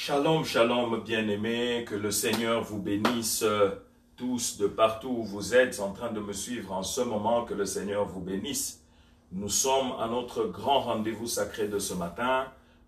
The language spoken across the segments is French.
Shalom, shalom, bien-aimés, que le Seigneur vous bénisse tous de partout où vous êtes en train de me suivre en ce moment, que le Seigneur vous bénisse. Nous sommes à notre grand rendez-vous sacré de ce matin.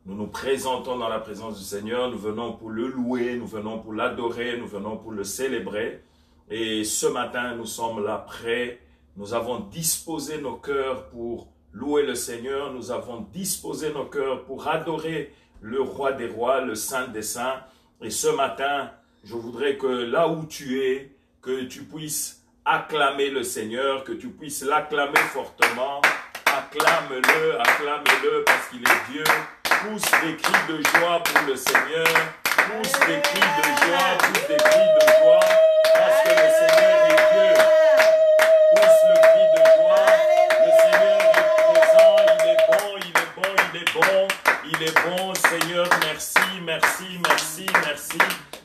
Nous nous présentons dans la présence du Seigneur, nous venons pour le louer, nous venons pour l'adorer, nous venons pour le célébrer. Et ce matin, nous sommes là prêts, nous avons disposé nos cœurs pour louer le Seigneur, nous avons disposé nos cœurs pour adorer le roi des rois, le saint des saints. Et ce matin, je voudrais que là où tu es, que tu puisses acclamer le Seigneur, que tu puisses l'acclamer fortement. Acclame-le, acclame-le parce qu'il est Dieu. Pousse des cris de joie pour le Seigneur. Pousse des cris de joie, pousse des cris de joie parce que le Seigneur est Dieu. Pousse le cri de joie. Le Seigneur est présent, il est bon, il est bon, il est bon. Il est bon, Seigneur, merci, merci, merci, merci,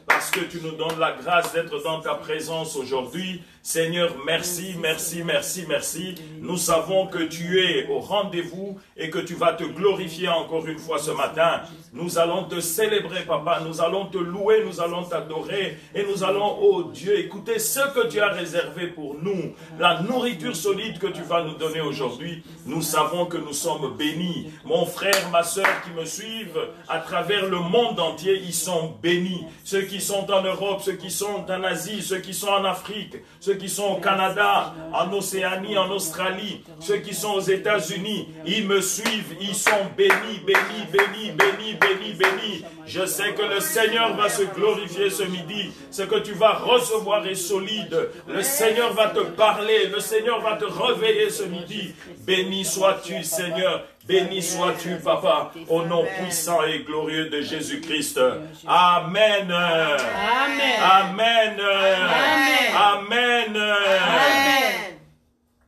parce que tu nous donnes la grâce d'être dans ta présence aujourd'hui. Seigneur, merci, merci, merci, merci. Nous savons que tu es au rendez-vous et que tu vas te glorifier encore une fois ce matin. Nous allons te célébrer, Papa, nous allons te louer, nous allons t'adorer et nous allons, oh Dieu, écouter ce que tu as réservé pour nous, la nourriture solide que tu vas nous donner aujourd'hui. Nous savons que nous sommes bénis. Mon frère, ma soeur qui me suivent à travers le monde entier, ils sont bénis. Ceux qui sont en Europe, ceux qui sont en Asie, ceux qui sont en Afrique, ceux qui sont au Canada, en Océanie, en Australie, ceux qui sont aux États-Unis, ils me suivent, ils sont bénis, bénis, bénis, bénis, bénis, bénis. Je sais que le Seigneur va se glorifier ce midi. Ce que tu vas recevoir est solide. Le Seigneur va te parler, le Seigneur va te réveiller ce midi. Béni sois-tu, Seigneur. Béni sois-tu, Papa, au nom puissant et glorieux de Jésus-Christ. Amen. Amen. Amen. Amen. Amen.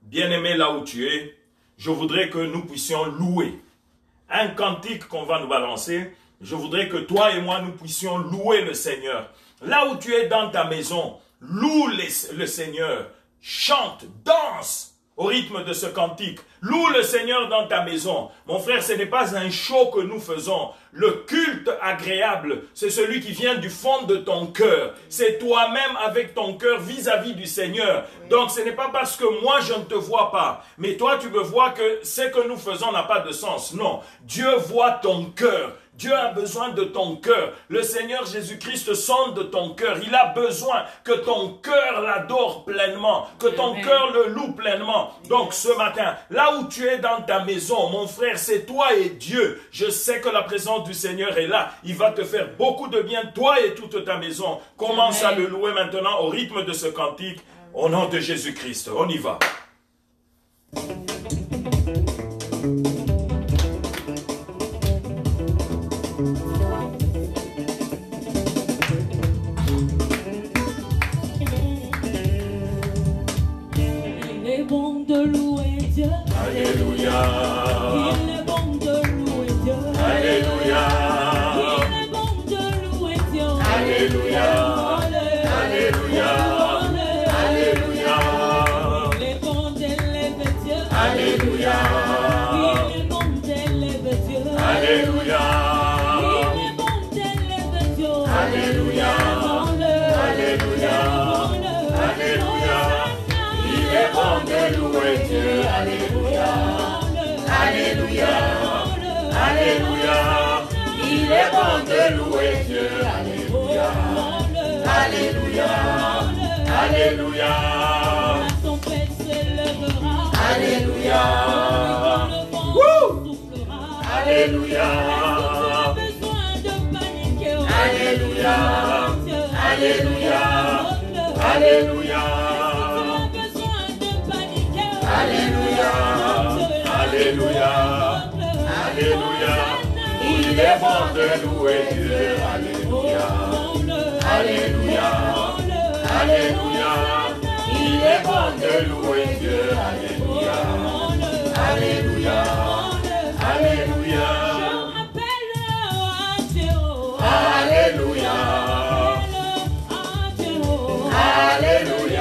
Bien-aimé, là où tu es, je voudrais que nous puissions louer. Un cantique qu'on va nous balancer, je voudrais que toi et moi, nous puissions louer le Seigneur. Là où tu es dans ta maison, loue le Seigneur. Chante, danse au rythme de ce cantique. Loue le Seigneur dans ta maison. Mon frère, ce n'est pas un show que nous faisons. Le culte agréable, c'est celui qui vient du fond de ton cœur. C'est toi-même avec ton cœur vis-à-vis du Seigneur. Donc, ce n'est pas parce que moi, je ne te vois pas. Mais toi, tu me vois que ce que nous faisons n'a pas de sens. Non. Dieu voit ton cœur. Dieu a besoin de ton cœur. Le Seigneur Jésus-Christ sonde de ton cœur. Il a besoin que ton cœur l'adore pleinement, que ton cœur le loue pleinement. Donc ce matin, là où tu es dans ta maison, mon frère, c'est toi et Dieu. Je sais que la présence du Seigneur est là. Il va te faire beaucoup de bien, toi et toute ta maison. Commence à le louer maintenant au rythme de ce cantique. Au nom de Jésus-Christ, on y va. Alléluia. Il est bon de louer Dieu. Alléluia. Il est bon de louer Dieu. Alléluia. Alléluia. Alléluia. Il est bon d'élever Dieu. Alléluia. Il est bon d'élever Dieu. Alléluia. Il est bon d'élever Dieu. Alléluia. Alléluia. Alléluia. Il est bon de louer Dieu. Alléluia. Alléluia. Alléluia. Il est bon de louer Dieu. Alléluia. Alléluia. Alléluia. La tempête s'élèvera. Alléluia. Alléluia. Besoin de paniquer. Alléluia. Alléluia. Alléluia. Alléluia, Alléluia, Alléluia, il est bon de louer Dieu, Alléluia, Alléluia, Alléluia, il est bon de louer Dieu, Alléluia, Alléluia, Alléluia, je rappelle à Dieu, Alléluia, Alléluia. Alléluia.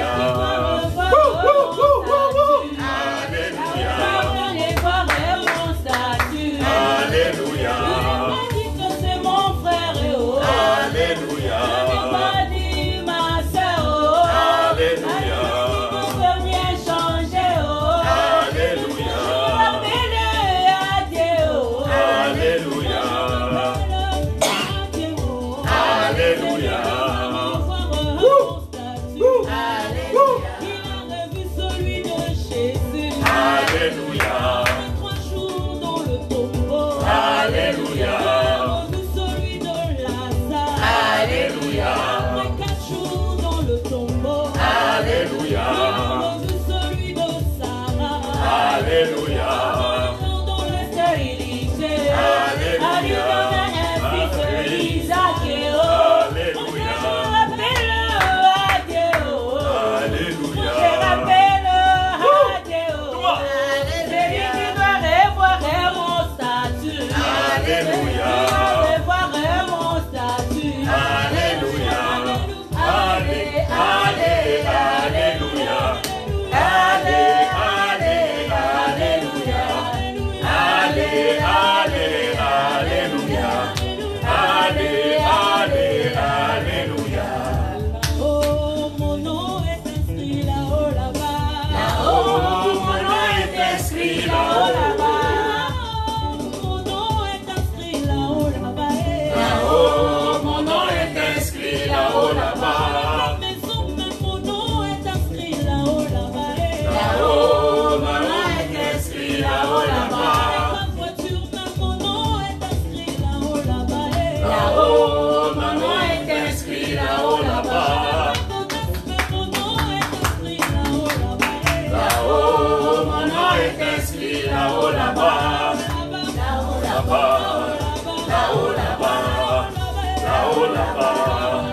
là-bas,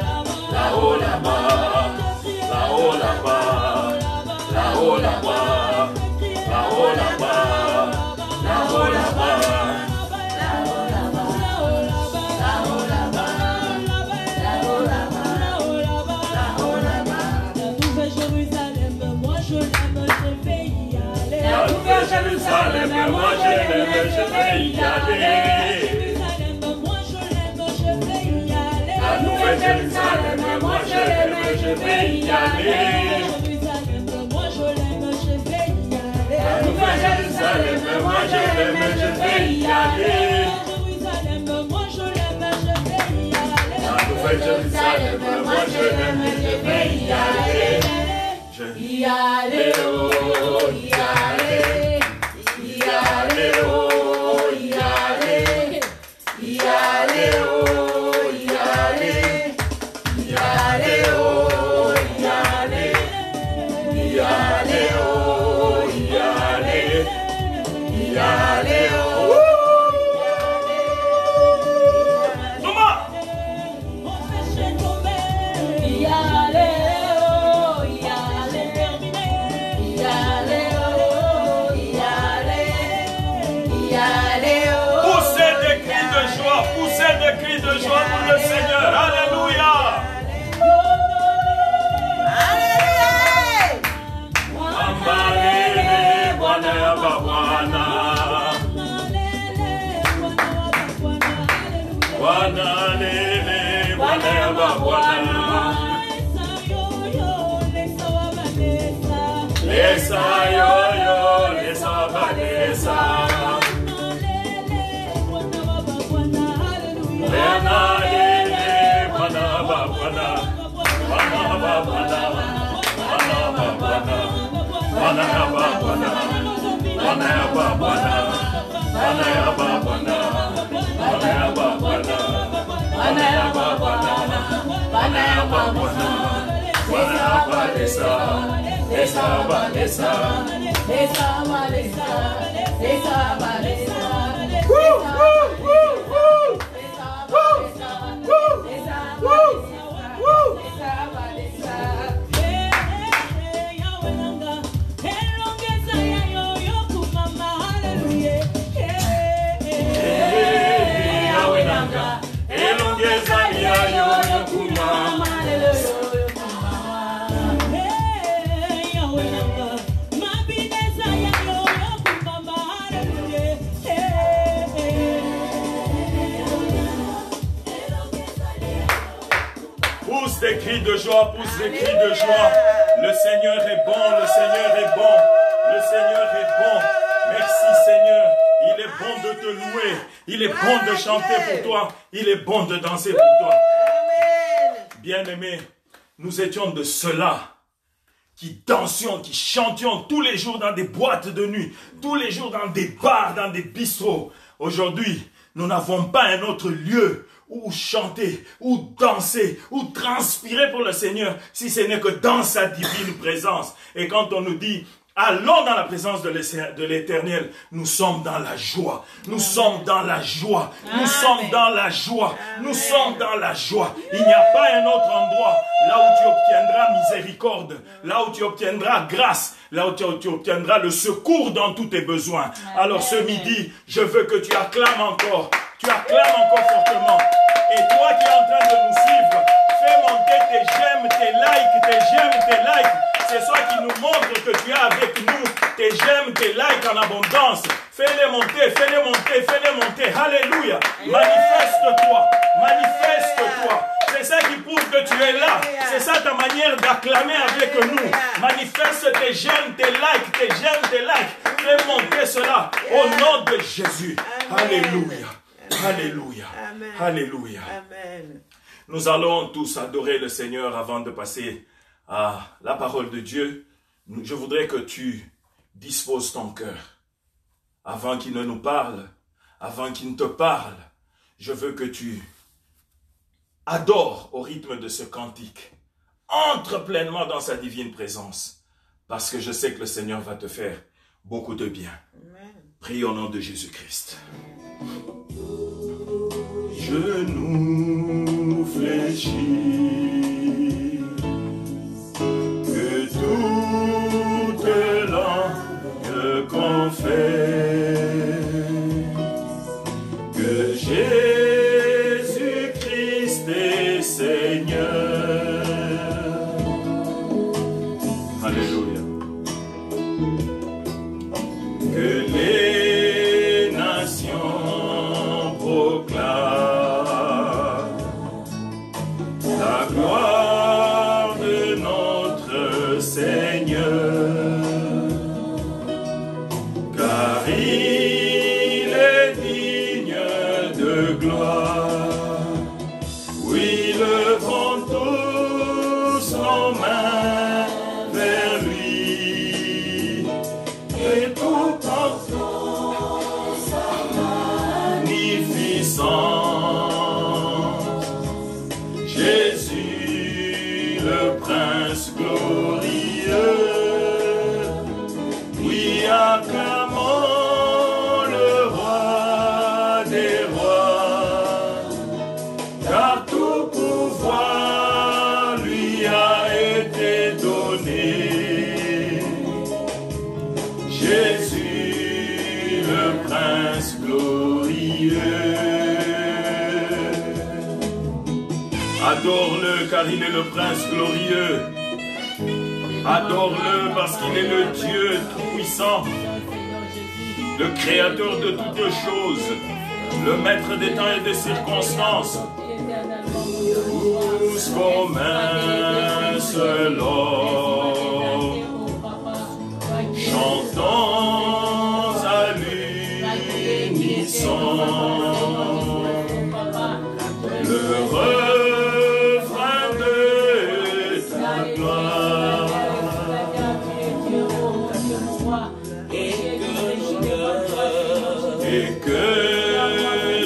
là-haut là-bas, là-haut là-bas, là-haut là-bas, là-haut là-bas, là-haut là-bas. Jérusalem, moi je l'aime, je vais y aller. La nouvelle Jérusalem, moi je l'aime, je vais y aller. La nouvelle Jérusalem, moi je l'aime, je vais y aller. La nouvelle Jérusalem, moi je l'aime, je vais y aller. Y aller, oh, y aller. Y aller, oh, y aller. Y aller, oh, y aller. Y aller, oh, y aller. Y aller, oh, y aller. Y aller, oh. Thomas! Y aller, oh, y aller. Y aller, oh, y aller. Poussez des cris de joie, poussez des cris de joie pour le Seigneur. Alléluia. Ambalele, Bwana ya Bwana. Bwana lele, Bwana ya Bwana. Lesa yo yo, lesa ba lesa. Bwana lele, Bwana ba Bwana. Bwana ba Bwana. Bwana ba Bwana. Bwana ya ba Bwana. Bwana ya ba Bwana. Bwana ya ba Bwana. Bwana ya ba Bwana. Bwana ya ba Bwana. Bwana ya ba Bwana. Bwana ya ba lesa. Lesa ba lesa. Lesa ba lesa. Lesa ba lesa. Woo woo woo woo. Lesa ba lesa. Lesa ba lesa. Woo. Lesa ba lesa. Pousse des cris de joie, pousse des cris de joie. Le Seigneur est bon, le Seigneur est bon, le Seigneur est bon. Merci Seigneur, il est bon de te louer, il est bon de chanter pour toi, il est bon de danser pour toi. Bien-aimés, nous étions de ceux-là qui dansions, qui chantions tous les jours dans des boîtes de nuit, tous les jours dans des bars, dans des bistrots. Aujourd'hui, nous n'avons pas un autre lieu où chanter, où danser, où transpirer pour le Seigneur, si ce n'est que dans sa divine présence. Et quand on nous dit, allons dans la présence de l'Éternel, nous sommes dans la joie, nous sommes dans la joie, nous sommes dans la joie, nous sommes dans la joie. Il n'y a pas un autre endroit là où tu obtiendras miséricorde, là où tu obtiendras grâce, là où tu obtiendras le secours dans tous tes besoins. Alors ce midi, je veux que tu acclames encore. Tu acclames encore fortement. Et toi qui es en train de nous suivre, fais monter tes j'aime, tes likes, tes j'aime, tes likes. C'est ça qui nous montre que tu es avec nous. Tes j'aime, tes likes en abondance. Fais-les monter, fais-les monter, fais-les monter. Alléluia. Manifeste-toi, manifeste-toi. C'est ça qui prouve que tu es là. C'est ça ta manière d'acclamer avec nous. Manifeste tes j'aime, tes likes, tes j'aime, tes likes. Fais monter cela au nom de Jésus. Alléluia. Alléluia. Amen. Alléluia. Amen. Nous allons tous adorer le Seigneur avant de passer à la parole de Dieu. Je voudrais que tu disposes ton cœur avant qu'il ne nous parle, avant qu'il ne te parle. Je veux que tu adores au rythme de ce cantique. Entre pleinement dans sa divine présence parce que je sais que le Seigneur va te faire beaucoup de bien. Amen. Prie au nom de Jésus-Christ. Genoux fléchis. Adore-le car il est le prince glorieux. Adore-le parce qu'il est le Dieu tout-puissant, le créateur de toutes choses, le maître des temps et des circonstances. Tous comme un seul homme, chantons à l'unisson le refrain de ta gloire. Et que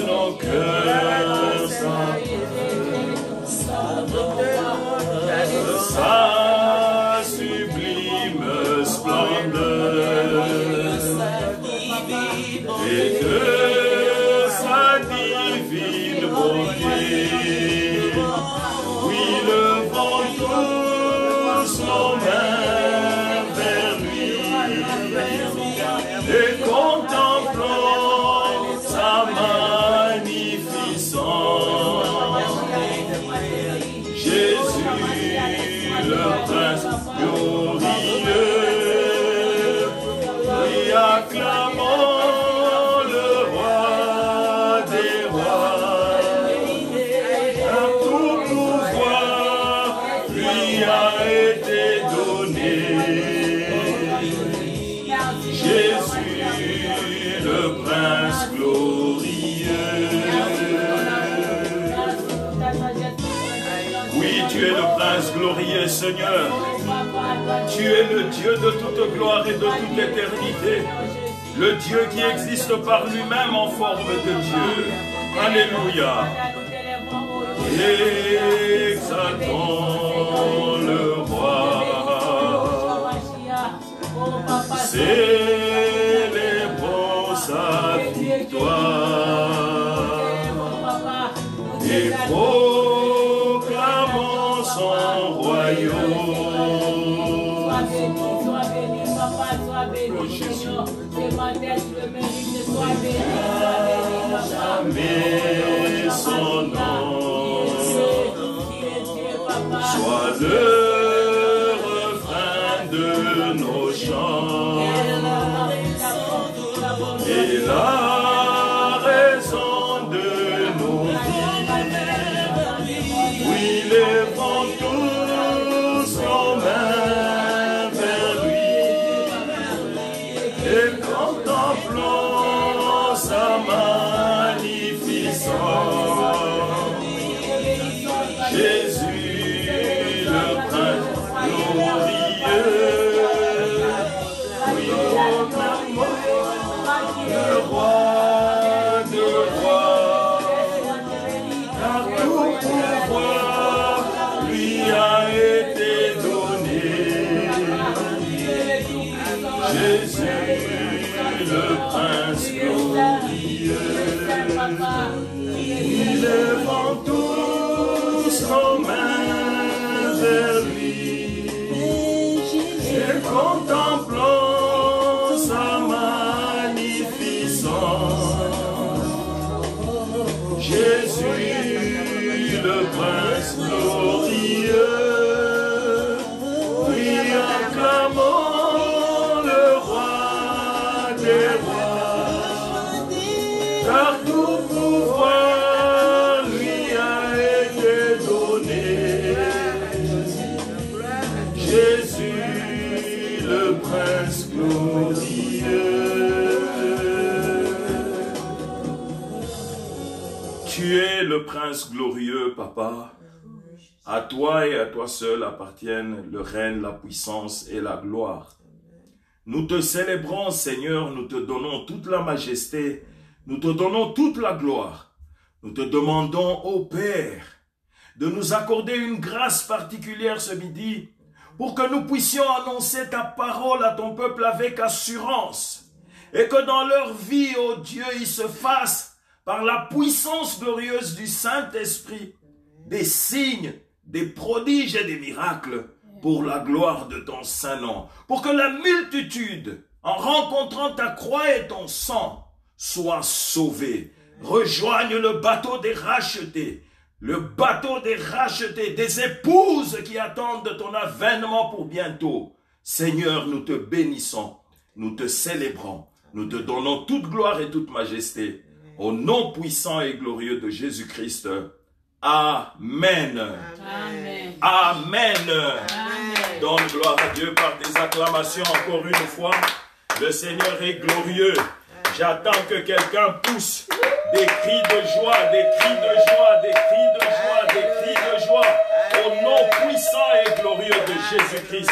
nos cœurs sa sublime splendeur et que sa divine beauté, oui, levons tous nos mains vers lui et contemplons sa magnificence. Jésus, le prince glorieux, lui acclamons le roi des rois. Un tout pouvoir lui a été donné. Jésus, le prince glorieux. Oui, tu es le prince glorieux, Seigneur. Tu es le Dieu de toute gloire et de toute éternité. Le Dieu qui existe par lui-même en forme de Dieu. Alléluia. Exaltons le roi. Célébrons sa victoire. Et proclamons son royaume. Jamais son nom soit le refrain de nos chants et la raison de nos vies. Oui, levons tous nos mains vers lui et contemplons sa magnificence. Jésus, le prince glorieux, oui, proclamons le roi de rois, car tout pouvoir lui a été donné. Jésus, le prince glorieux, il levant tous nos mains vers lui et contemplons sa magnificence. Jésus, le prince glorieux, lui acclamons le roi des rois, car tout pouvoir lui a été donné. Jésus, le prince glorieux. Tu es le prince glorieux, Papa. À toi et à toi seul appartiennent le règne, la puissance et la gloire. Nous te célébrons, Seigneur, nous te donnons toute la majesté, nous te donnons toute la gloire. Nous te demandons, ô Père, de nous accorder une grâce particulière ce midi, pour que nous puissions annoncer ta parole à ton peuple avec assurance, et que dans leur vie, ô Dieu, il se fasse, par la puissance glorieuse du Saint-Esprit, des signes, des prodiges et des miracles, pour la gloire de ton saint nom, pour que la multitude, en rencontrant ta croix et ton sang, soit sauvée, rejoigne le bateau des rachetés, le bateau des rachetés, des épouses qui attendent ton avènement pour bientôt. Seigneur, nous te bénissons, nous te célébrons, nous te donnons toute gloire et toute majesté. Au nom puissant et glorieux de Jésus-Christ. Amen. Amen. Amen. Amen. Donne gloire à Dieu par des acclamations encore une fois. Le Seigneur est glorieux. J'attends que quelqu'un pousse des cris de joie, des cris de joie, des cris de joie, des cris de joie. Au nom puissant et glorieux de Jésus-Christ.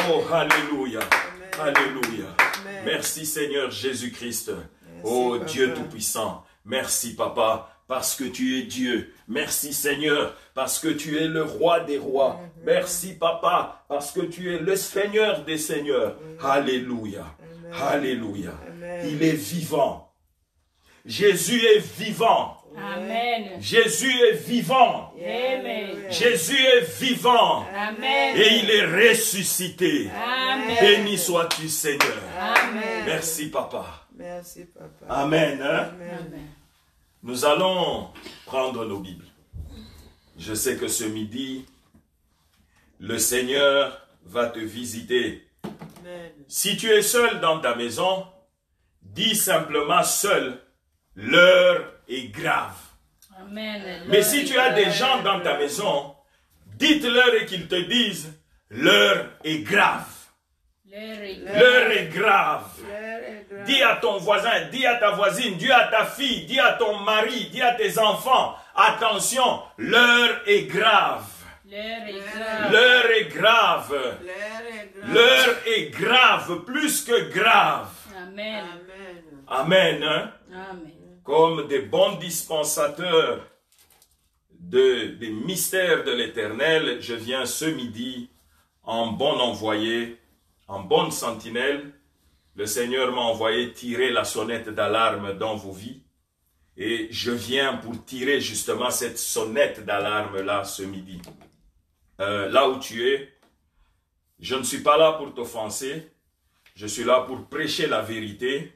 Oh, alléluia. Alléluia. Merci Seigneur Jésus-Christ. Oh Dieu Tout-Puissant. Merci Papa. Parce que tu es Dieu. Merci Seigneur, parce que tu es le roi des rois. Merci Papa, parce que tu es le Seigneur des seigneurs. Alléluia. Alléluia. Il est vivant. Jésus est vivant. Amen. Jésus est vivant. Amen. Jésus est vivant. Amen. Et il est ressuscité. Amen. Béni sois-tu Seigneur. Amen. Merci Papa. Merci, Papa. Amen. Hein? Amen. Nous allons prendre nos Bibles. Je sais que ce midi, le Seigneur va te visiter. Amen. Si tu es seul dans ta maison, dis simplement seul, l'heure est grave. Amen. Mais si tu as des gens dans ta maison, dites-leur et qu'ils te disent, l'heure est grave. L'heure est grave. Dis à ton voisin, dis à ta voisine, dis à ta fille, dis à ton mari, dis à tes enfants, attention, l'heure est grave. L'heure est grave. L'heure est grave. L'heure est grave, plus que grave. Amen. Amen. Hein? Amen. Comme des bons dispensateurs des mystères de l'Éternel, je viens ce midi en bon envoyé, en bonne sentinelle. Le Seigneur m'a envoyé tirer la sonnette d'alarme dans vos vies. Et je viens pour tirer justement cette sonnette d'alarme-là ce midi. Là où tu es, je ne suis pas là pour t'offenser. Je suis là pour prêcher la vérité.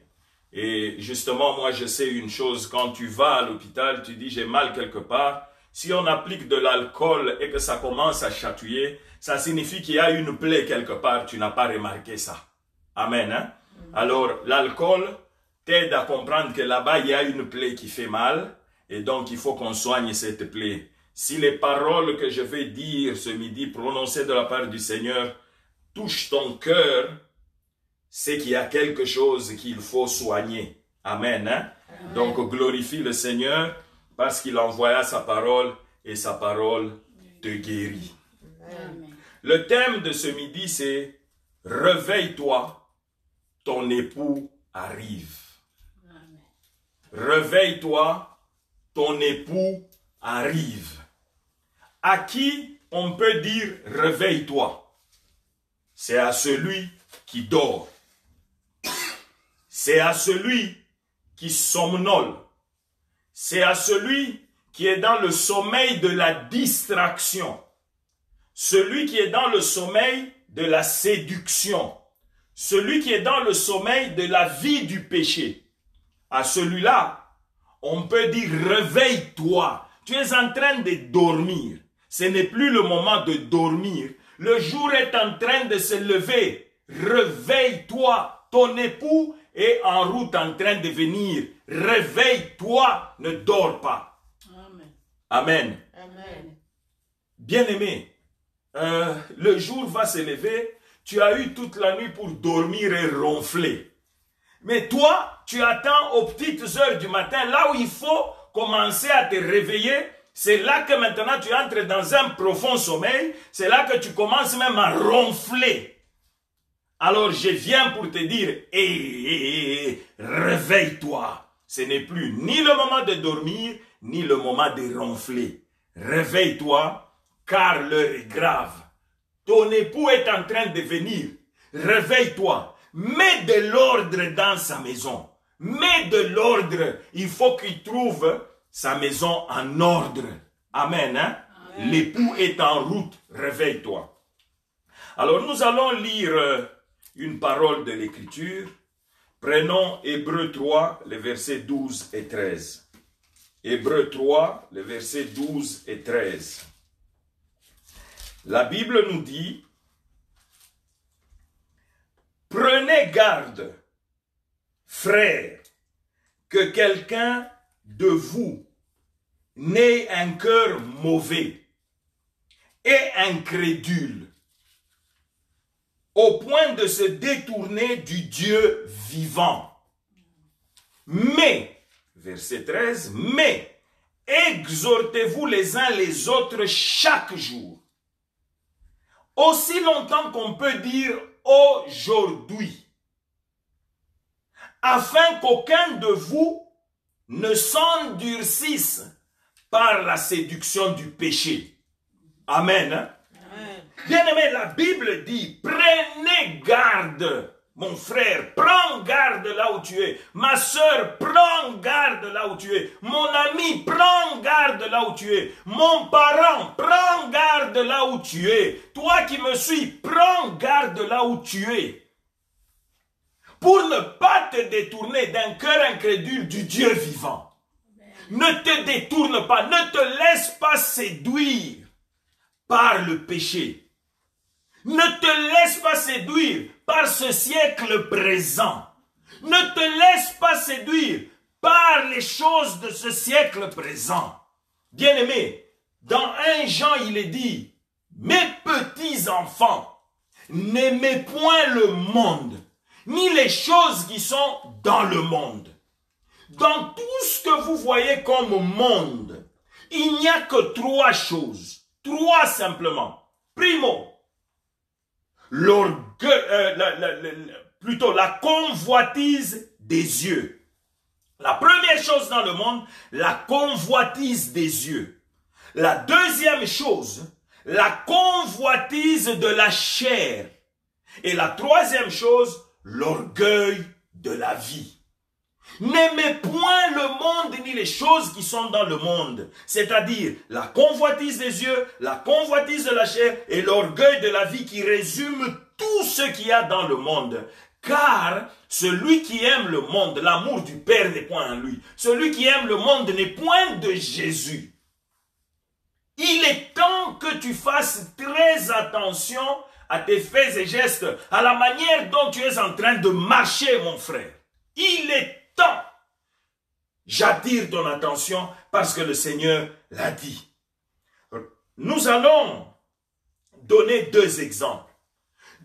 Et justement, moi je sais une chose, quand tu vas à l'hôpital, tu dis j'ai mal quelque part. Si on applique de l'alcool et que ça commence à chatouiller, ça signifie qu'il y a une plaie quelque part, tu n'as pas remarqué ça. Amen. Hein? Alors, l'alcool t'aide à comprendre que là-bas, il y a une plaie qui fait mal, et donc il faut qu'on soigne cette plaie. Si les paroles que je vais dire ce midi, prononcées de la part du Seigneur, touchent ton cœur, c'est qu'il y a quelque chose qu'il faut soigner. Amen. Hein? Amen. Donc, glorifie le Seigneur, parce qu'il envoya sa parole, et sa parole te guérit. Amen. Le thème de ce midi, c'est « Réveille-toi, ton époux arrive. » Réveille-toi, ton époux arrive. À qui on peut dire « Réveille-toi » ? C'est à celui qui dort. C'est à celui qui somnole. C'est à celui qui est dans le sommeil de la distraction. Celui qui est dans le sommeil de la séduction. Celui qui est dans le sommeil de la vie du péché. À celui-là, on peut dire réveille-toi. Tu es en train de dormir. Ce n'est plus le moment de dormir. Le jour est en train de se lever. Réveille-toi. Ton époux est en route en train de venir. Réveille-toi. Ne dors pas. Amen. Amen. Amen. Bien-aimé, le jour va se lever. Tu as eu toute la nuit pour dormir et ronfler. Mais toi, tu attends aux petites heures du matin, là où il faut commencer à te réveiller. C'est là que maintenant tu entres dans un profond sommeil. C'est là que tu commences même à ronfler. Alors je viens pour te dire, réveille-toi. Ce n'est plus ni le moment de dormir, ni le moment de ronfler. Réveille-toi, car l'heure est grave. Ton époux est en train de venir. Réveille-toi. Mets de l'ordre dans sa maison. Mets de l'ordre. Il faut qu'il trouve sa maison en ordre. Amen. Hein? Amen. L'époux est en route. Réveille-toi. Alors nous allons lire une parole de l'Écriture. Prenons Hébreux 3, les versets 12 et 13. Hébreux 3, les versets 12 et 13. La Bible nous dit, « Prenez garde, frères, que quelqu'un de vous n'ait un cœur mauvais et incrédule, au point de se détourner du Dieu vivant. Mais, verset 13, mais exhortez-vous les uns les autres chaque jour, aussi longtemps qu'on peut dire aujourd'hui, afin qu'aucun de vous ne s'endurcisse par la séduction du péché. » Amen. Hein? Bien-aimé, la Bible dit, prenez garde, mon frère, prends garde là où tu es. Ma soeur, prends garde là où tu es. Mon ami, prends garde là où tu es. Mon parent, prends garde là où tu es. Toi qui me suis, prends garde là où tu es. Pour ne pas te détourner d'un cœur incrédule du Dieu vivant. Ne te détourne pas, ne te laisse pas séduire par le péché. Ne te laisse pas séduire par ce siècle présent. Ne te laisse pas séduire par les choses de ce siècle présent. Bien-aimé, dans 1 Jean, il est dit, « Mes petits enfants, n'aimez point le monde, ni les choses qui sont dans le monde. Dans tout ce que vous voyez comme monde, il n'y a que 3 choses. 3 simplement. Primo, plutôt la convoitise des yeux. La première chose dans le monde, la convoitise des yeux. La deuxième chose, la convoitise de la chair. Et la troisième chose, l'orgueil de la vie. N'aimez point le monde ni les choses qui sont dans le monde, c'est-à-dire la convoitise des yeux, la convoitise de la chair et l'orgueil de la vie qui résume tout ce qu'il y a dans le monde. Car celui qui aime le monde, l'amour du Père n'est point en lui. Celui qui aime le monde n'est point de Jésus. Il est temps que tu fasses très attention à tes faits et gestes, à la manière dont tu es en train de marcher, mon frère. Il est temps. J'attire ton attention parce que le Seigneur l'a dit. Nous allons donner 2 exemples.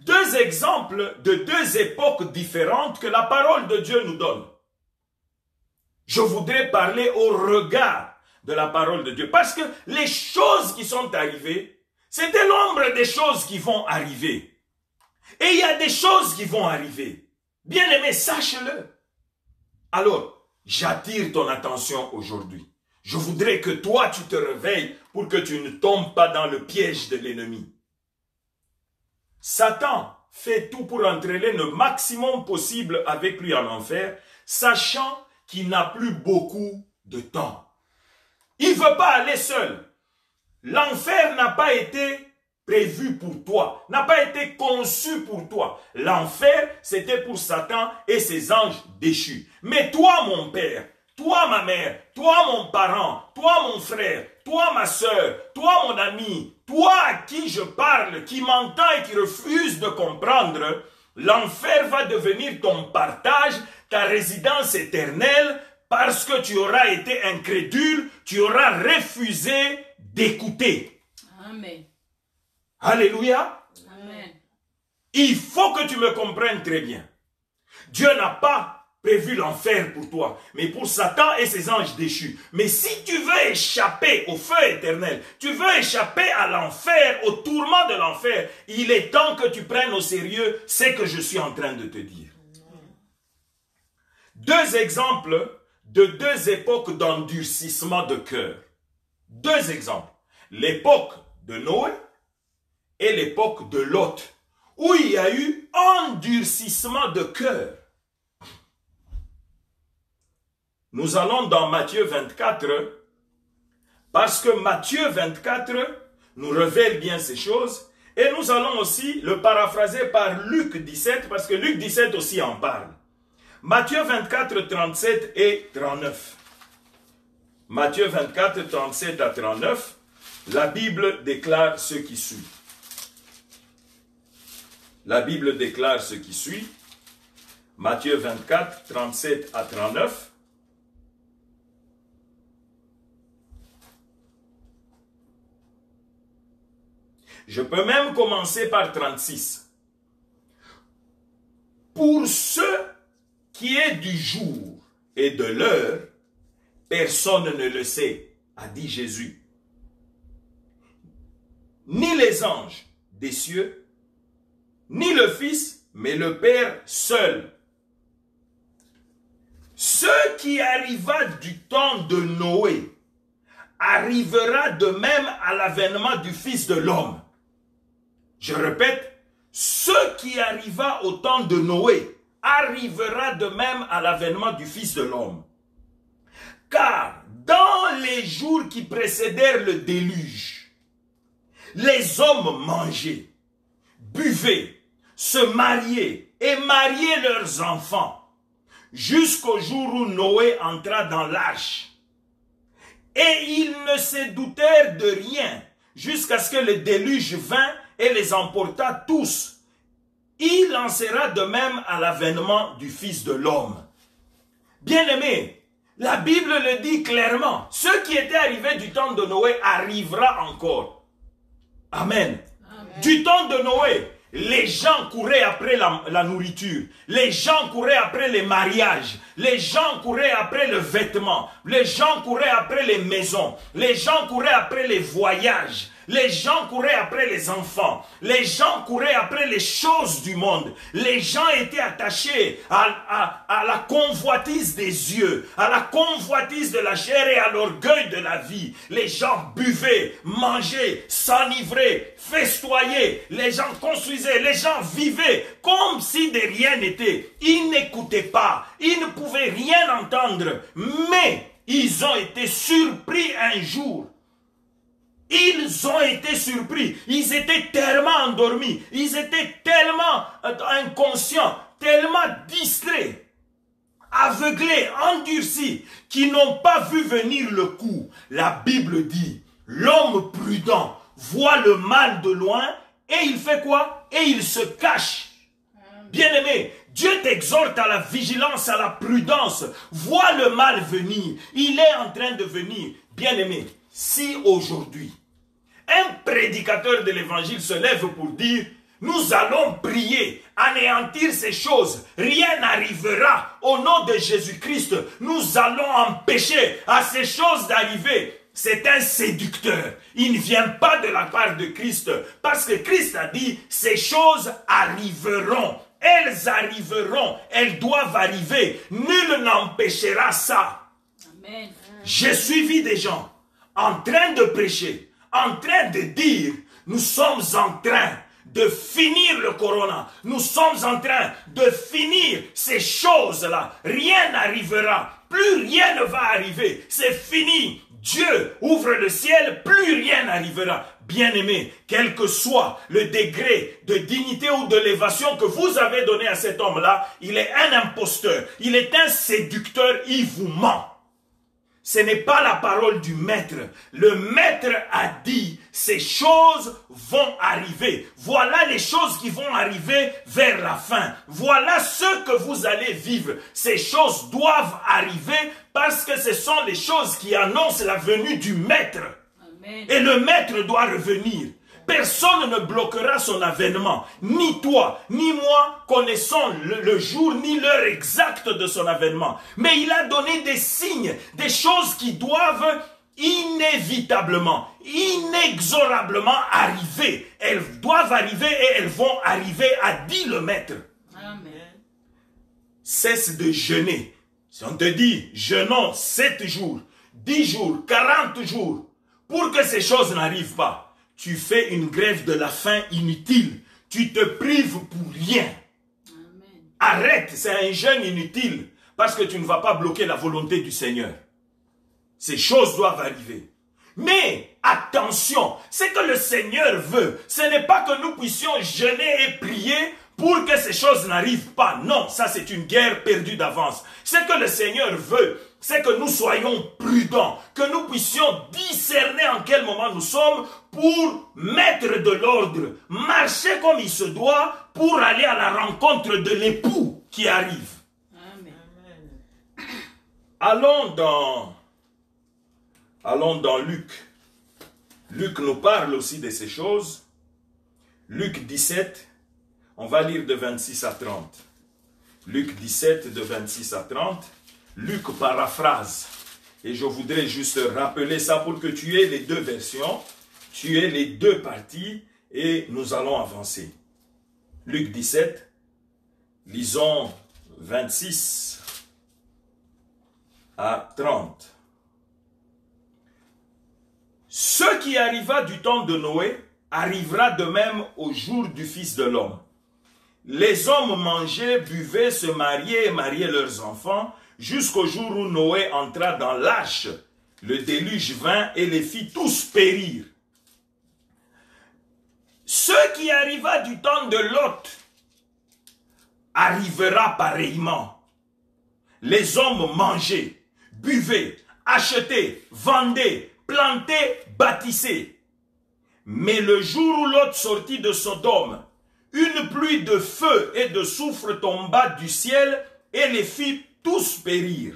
2 exemples de 2 époques différentes que la parole de Dieu nous donne. Je voudrais parler au regard de la parole de Dieu. Parce que les choses qui sont arrivées, c'était l'ombre des choses qui vont arriver. Et il y a des choses qui vont arriver. Bien-aimé, sache-le. Alors, j'attire ton attention aujourd'hui. Je voudrais que toi, tu te réveilles pour que tu ne tombes pas dans le piège de l'ennemi. Satan fait tout pour entraîner le maximum possible avec lui en enfer, sachant qu'il n'a plus beaucoup de temps. Il ne veut pas aller seul. L'enfer n'a pas été prévu pour toi, n'a pas été conçu pour toi. L'enfer, c'était pour Satan et ses anges déchus. Mais toi, mon père, toi, ma mère, toi, mon parent, toi, mon frère, toi, ma soeur, toi, mon ami, toi à qui je parle, qui m'entend et qui refuse de comprendre, l'enfer va devenir ton partage, ta résidence éternelle, parce que tu auras été incrédule, tu auras refusé d'écouter. Amen. Alléluia. Amen. Il faut que tu me comprennes très bien. Dieu n'a pas prévu l'enfer pour toi, mais pour Satan et ses anges déchus. Mais si tu veux échapper au feu éternel, tu veux échapper à l'enfer, au tourment de l'enfer, il est temps que tu prennes au sérieux ce que je suis en train de te dire. 2 exemples de 2 époques d'endurcissement de cœur. 2 exemples. L'époque de Noé et l'époque de Lot, où il y a eu endurcissement de cœur. Nous allons dans Matthieu 24, parce que Matthieu 24 nous révèle bien ces choses, et nous allons aussi le paraphraser par Luc 17, parce que Luc 17 aussi en parle. Matthieu 24, 37 et 39. Matthieu 24, 37 à 39, la Bible déclare ce qui suit. La Bible déclare ce qui suit. Matthieu 24, 37 à 39. Je peux même commencer par 36. Pour ce qui est du jour et de l'heure, personne ne le sait, a dit Jésus. Ni les anges des cieux, ni le Fils, mais le Père seul. Ce qui arriva du temps de Noé arrivera de même à l'avènement du Fils de l'homme. Je répète, ce qui arriva au temps de Noé arrivera de même à l'avènement du Fils de l'homme. Car dans les jours qui précédèrent le déluge, les hommes mangeaient, buvaient, se mariaient et mariaient leurs enfants, jusqu'au jour où Noé entra dans l'arche. Et ils ne se doutèrent de rien, jusqu'à ce que le déluge vint et les emporta tous. Il en sera de même à l'avènement du Fils de l'homme. Bien-aimés, la Bible le dit clairement. Ce qui était arrivé du temps de Noé arrivera encore. Amen. Amen. Du temps de Noé, les gens couraient après la nourriture. Les gens couraient après les mariages. Les gens couraient après le vêtement. Les gens couraient après les maisons. Les gens couraient après les voyages. Les gens couraient après les enfants. Les gens couraient après les choses du monde. Les gens étaient attachés à la convoitise des yeux, à la convoitise de la chair et à l'orgueil de la vie. Les gens buvaient, mangeaient, s'enivraient, festoyaient. Les gens construisaient, les gens vivaient comme si de rien n'était. Ils n'écoutaient pas, ils ne pouvaient rien entendre. Mais ils ont été surpris un jour. Ils ont été surpris, ils étaient tellement endormis, ils étaient tellement inconscients, tellement distraits, aveuglés, endurcis, qu'ils n'ont pas vu venir le coup. La Bible dit, l'homme prudent voit le mal de loin et il fait quoi? Et il se cache. Bien-aimé, Dieu t'exhorte à la vigilance, à la prudence. Vois le mal venir, il est en train de venir. Bien-aimé, si aujourd'hui, un prédicateur de l'évangile se lève pour dire « Nous allons prier, anéantir ces choses, rien n'arrivera au nom de Jésus-Christ, nous allons empêcher à ces choses d'arriver », c'est un séducteur. Il ne vient pas de la part de Christ, parce que Christ a dit « Ces choses arriveront ». Elles arriveront, elles doivent arriver, nul n'empêchera ça. Amen. J'ai suivi des gens en train de prêcher, en train de dire, nous sommes en train de finir le corona, nous sommes en train de finir ces choses-là, rien n'arrivera, plus rien ne va arriver, c'est fini, Dieu ouvre le ciel, plus rien n'arrivera. Bien-aimé, quel que soit le degré de dignité ou de l'élévation que vous avez donné à cet homme-là, il est un imposteur, il est un séducteur, il vous ment. Ce n'est pas la parole du maître. Le maître a dit, ces choses vont arriver. Voilà les choses qui vont arriver vers la fin. Voilà ce que vous allez vivre. Ces choses doivent arriver parce que ce sont les choses qui annoncent la venue du maître. Amen. Et le maître doit revenir. Personne ne bloquera son avènement. Ni toi, ni moi connaissons le jour ni l'heure exacte de son avènement. Mais il a donné des signes, des choses qui doivent inévitablement, inexorablement arriver. Elles doivent arriver et elles vont arriver, a dit le maître. Amen. Cesse de jeûner. Si on te dit, jeûnons 7 jours, 10 jours, 40 jours, pour que ces choses n'arrivent pas, tu fais une grève de la faim inutile. Tu te prives pour rien. Amen. Arrête, c'est un jeûne inutile. Parce que tu ne vas pas bloquer la volonté du Seigneur. Ces choses doivent arriver. Mais attention, ce que le Seigneur veut, ce n'est pas que nous puissions jeûner et prier pour que ces choses n'arrivent pas. Non, ça c'est une guerre perdue d'avance. Ce que le Seigneur veut, c'est que nous soyons prudents, que nous puissions discerner en quel moment nous sommes pour mettre de l'ordre, marcher comme il se doit pour aller à la rencontre de l'époux qui arrive. Amen. Allons dans Luc. Luc nous parle aussi de ces choses. Luc 17, on va lire de 26 à 30. Luc 17, de 26 à 30. Luc paraphrase. Et je voudrais juste rappeler ça pour que tu aies les deux versions, tu aies les deux parties, et nous allons avancer. Luc 17, lisons 26 à 30. Ce qui arriva du temps de Noé arrivera de même au jour du Fils de l'homme. Les hommes mangeaient, buvaient, se mariaient et mariaient leurs enfants, jusqu'au jour où Noé entra dans l'arche. Le déluge vint et les fit tous périr. Ce qui arriva du temps de Lot arrivera pareillement. Les hommes mangeaient, buvaient, achetaient, vendaient, plantaient, bâtissaient. Mais le jour où Lot sortit de Sodome, une pluie de feu et de soufre tomba du ciel et les fit tous périr.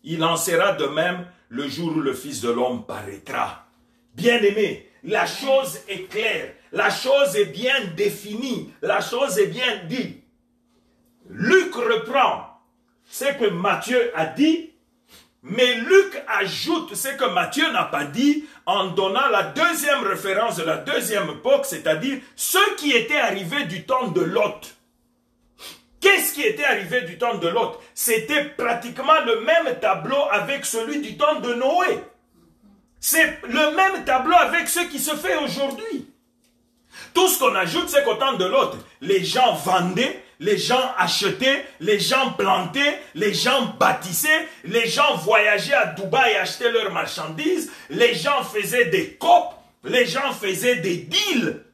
Il en sera de même le jour où le Fils de l'homme paraîtra. Bien-aimés, la chose est claire, la chose est bien définie, la chose est bien dite. Luc reprend ce que Matthieu a dit, mais Luc ajoute ce que Matthieu n'a pas dit en donnant la deuxième référence de la deuxième époque, c'est-à-dire ce qui était arrivé du temps de Lot. Qu'est-ce qui était arrivé du temps de Lot? C'était pratiquement le même tableau avec celui du temps de Noé. C'est le même tableau avec ce qui se fait aujourd'hui. Tout ce qu'on ajoute, c'est qu'au temps de Lot, les gens vendaient, les gens achetaient, les gens plantaient, les gens bâtissaient, les gens voyageaient à Dubaï et achetaient leurs marchandises, les gens faisaient des copes, les gens faisaient des deals.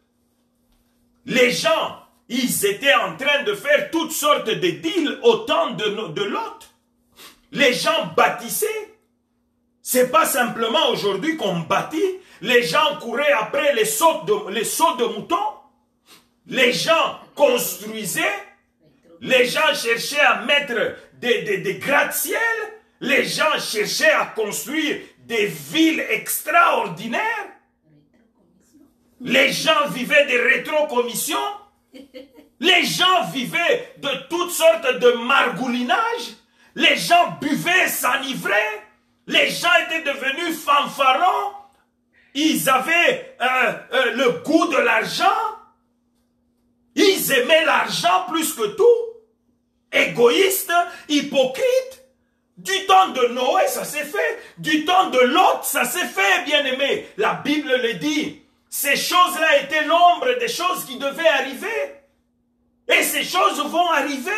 Les gens, ils étaient en train de faire toutes sortes de deals au temps de Lot. Les gens bâtissaient. C'est pas simplement aujourd'hui qu'on bâtit. Les gens couraient après les sauts de moutons. Les gens construisaient. Les gens cherchaient à mettre des gratte-ciel. Les gens cherchaient à construire des villes extraordinaires. Les gens vivaient des rétrocommissions. Les gens vivaient de toutes sortes de margoulinage. Les gens buvaient, s'enivraient. Les gens étaient devenus fanfarons. Ils avaient le goût de l'argent. Ils aimaient l'argent plus que tout. Égoïstes, hypocrites. Du temps de Noé, ça s'est fait. Du temps de Lot, ça s'est fait, bien-aimé. La Bible le dit. Ces choses-là étaient l'ombre des choses qui devaient arriver. Et ces choses vont arriver.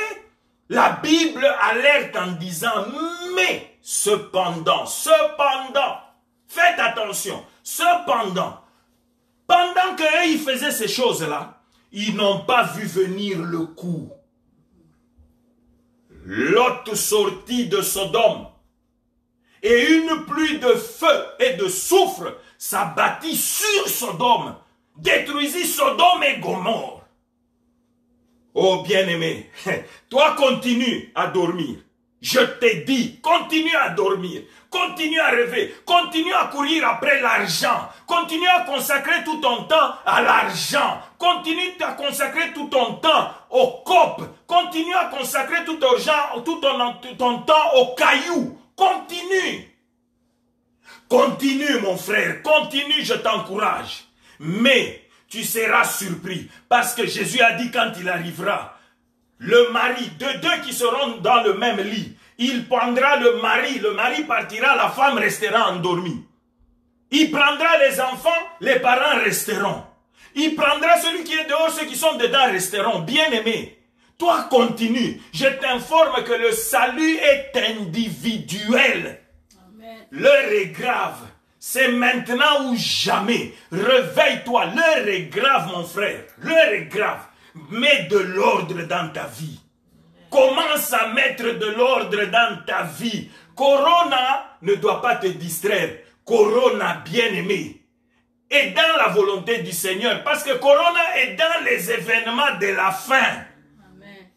La Bible alerte en disant, mais cependant, faites attention, cependant, pendant qu'eux, ils faisaient ces choses-là, ils n'ont pas vu venir le coup. Lot sortit de Sodome, et une pluie de feu et de soufre s'abattit sur Sodome, détruisit Sodome et Gomorrhe. Oh bien-aimé, toi continue à dormir. Je t'ai dit, continue à dormir, continue à rêver, continue à courir après l'argent, continue à consacrer tout ton temps à l'argent, continue à consacrer tout ton temps au cop, continue à consacrer tout ton temps aux cailloux, continue. Continue mon frère, continue, je t'encourage. Mais tu seras surpris parce que Jésus a dit quand il arrivera, le mari, de deux qui seront dans le même lit, il prendra le mari partira, la femme restera endormie. Il prendra les enfants, les parents resteront. Il prendra celui qui est dehors, ceux qui sont dedans resteront. Bien-aimé, toi continue. Je t'informe que le salut est individuel. Amen. L'heure est grave. C'est maintenant ou jamais. Réveille-toi. L'heure est grave, mon frère. L'heure est grave. Mets de l'ordre dans ta vie. Commence à mettre de l'ordre dans ta vie. Corona ne doit pas te distraire. Corona, bien-aimé, est dans la volonté du Seigneur. Parce que Corona est dans les événements de la fin. Amen.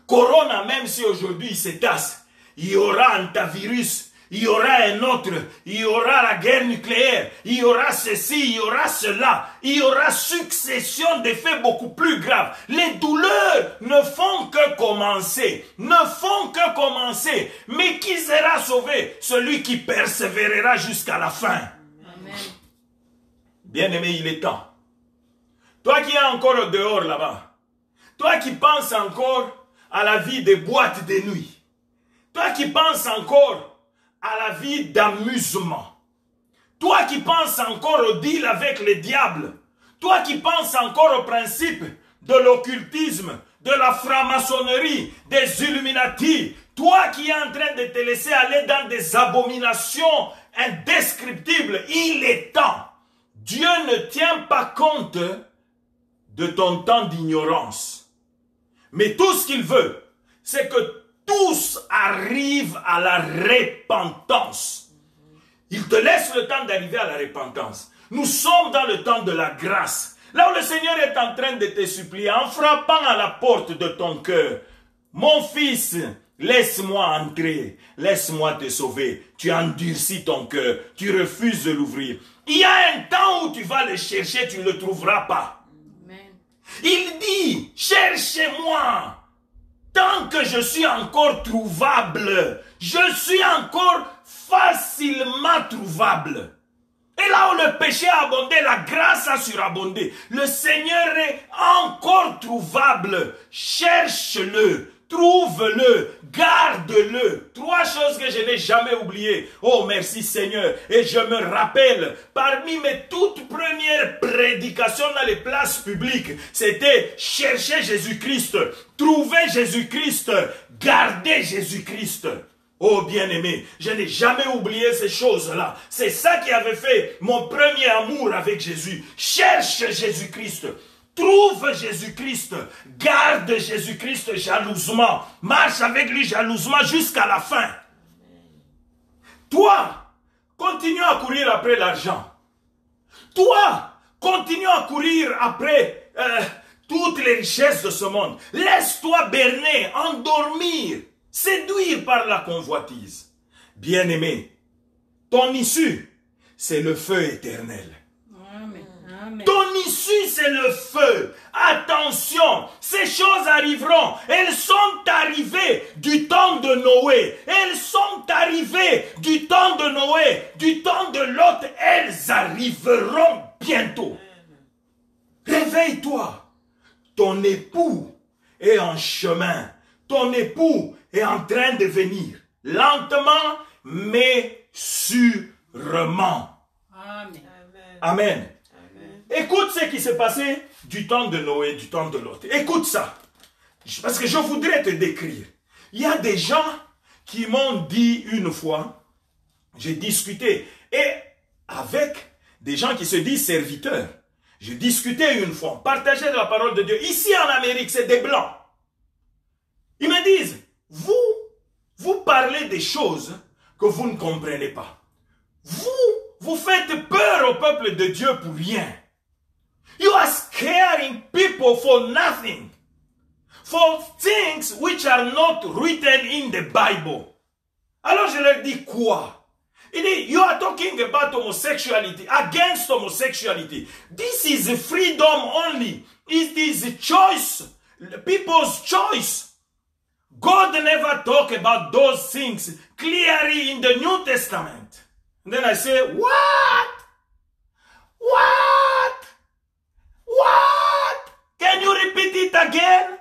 Corona, même si aujourd'hui il se tasse, il y aura un antivirus, il y aura un autre, il y aura la guerre nucléaire, il y aura ceci, il y aura cela, il y aura succession d'effets beaucoup plus graves. Les douleurs ne font que commencer, Mais qui sera sauvé? Celui qui persévérera jusqu'à la fin. Amen. Bien-aimé, il est temps. Toi qui es encore dehors là-bas, toi qui penses encore à la vie des boîtes de nuit, toi qui penses encore à la vie d'amusement, toi qui penses encore au deal avec le diable, toi qui penses encore au principe de l'occultisme, de la franc-maçonnerie, des Illuminati, toi qui es en train de te laisser aller dans des abominations indescriptibles, il est temps. Dieu ne tient pas compte de ton temps d'ignorance. Mais tout ce qu'il veut, c'est que tous arrivent à la repentance. Il te laisse le temps d'arriver à la repentance. Nous sommes dans le temps de la grâce. Là où le Seigneur est en train de te supplier, en frappant à la porte de ton cœur. Mon fils, laisse-moi entrer, laisse-moi te sauver. Tu endurcis ton cœur, tu refuses de l'ouvrir. Il y a un temps où tu vas le chercher, tu ne le trouveras pas. Amen. Il dit, cherchez-moi. Tant que je suis encore trouvable, je suis encore facilement trouvable. Et là où le péché a abondé, la grâce a surabondé. Le Seigneur est encore trouvable. Cherche-le, trouve-le, garde-le. 3 choses que je n'ai jamais oubliées. Oh, merci Seigneur. Et je me rappelle, parmi mes toutes premières prédications dans les places publiques, c'était chercher Jésus-Christ, trouver Jésus-Christ, garder Jésus-Christ. Oh bien-aimé, je n'ai jamais oublié ces choses-là. C'est ça qui avait fait mon premier amour avec Jésus. Cherche Jésus-Christ. Trouve Jésus-Christ. Garde Jésus-Christ jalousement. Marche avec lui jalousement jusqu'à la fin. Toi, continue à courir après l'argent. Toi, continue à courir après toutes les richesses de ce monde. Laisse-toi berner, endormir, séduire par la convoitise. Bien-aimé, ton issue, c'est le feu éternel. Amen. Amen. Ton issue, c'est le feu. Attention, ces choses arriveront. Elles sont arrivées du temps de Noé. Elles sont arrivées du temps de Noé, du temps de Lot. Elles arriveront bientôt. Réveille-toi. Ton époux est en chemin. Ton époux est en train de venir. Lentement, mais sûrement. Amen. Amen. Écoute ce qui s'est passé du temps de Noé, du temps de Lot. Écoute ça. Parce que je voudrais te décrire. Il y a des gens qui m'ont dit une fois, j'ai discuté, et avec des gens qui se disent serviteurs. J'ai discuté une fois, partagé de la parole de Dieu. Ici en Amérique, c'est des blancs. Ils me disent, vous parlez des choses que vous ne comprenez pas. Vous faites peur au peuple de Dieu pour rien. You are scaring people for nothing. For things which are not written in the Bible. Alors je leur dis quoi? Il dit, you are talking about homosexuality, against homosexuality. This is freedom only. It is choice, people's choice. God never talked about those things clearly in the New Testament. And then I say, what? What? What? Can you repeat it again?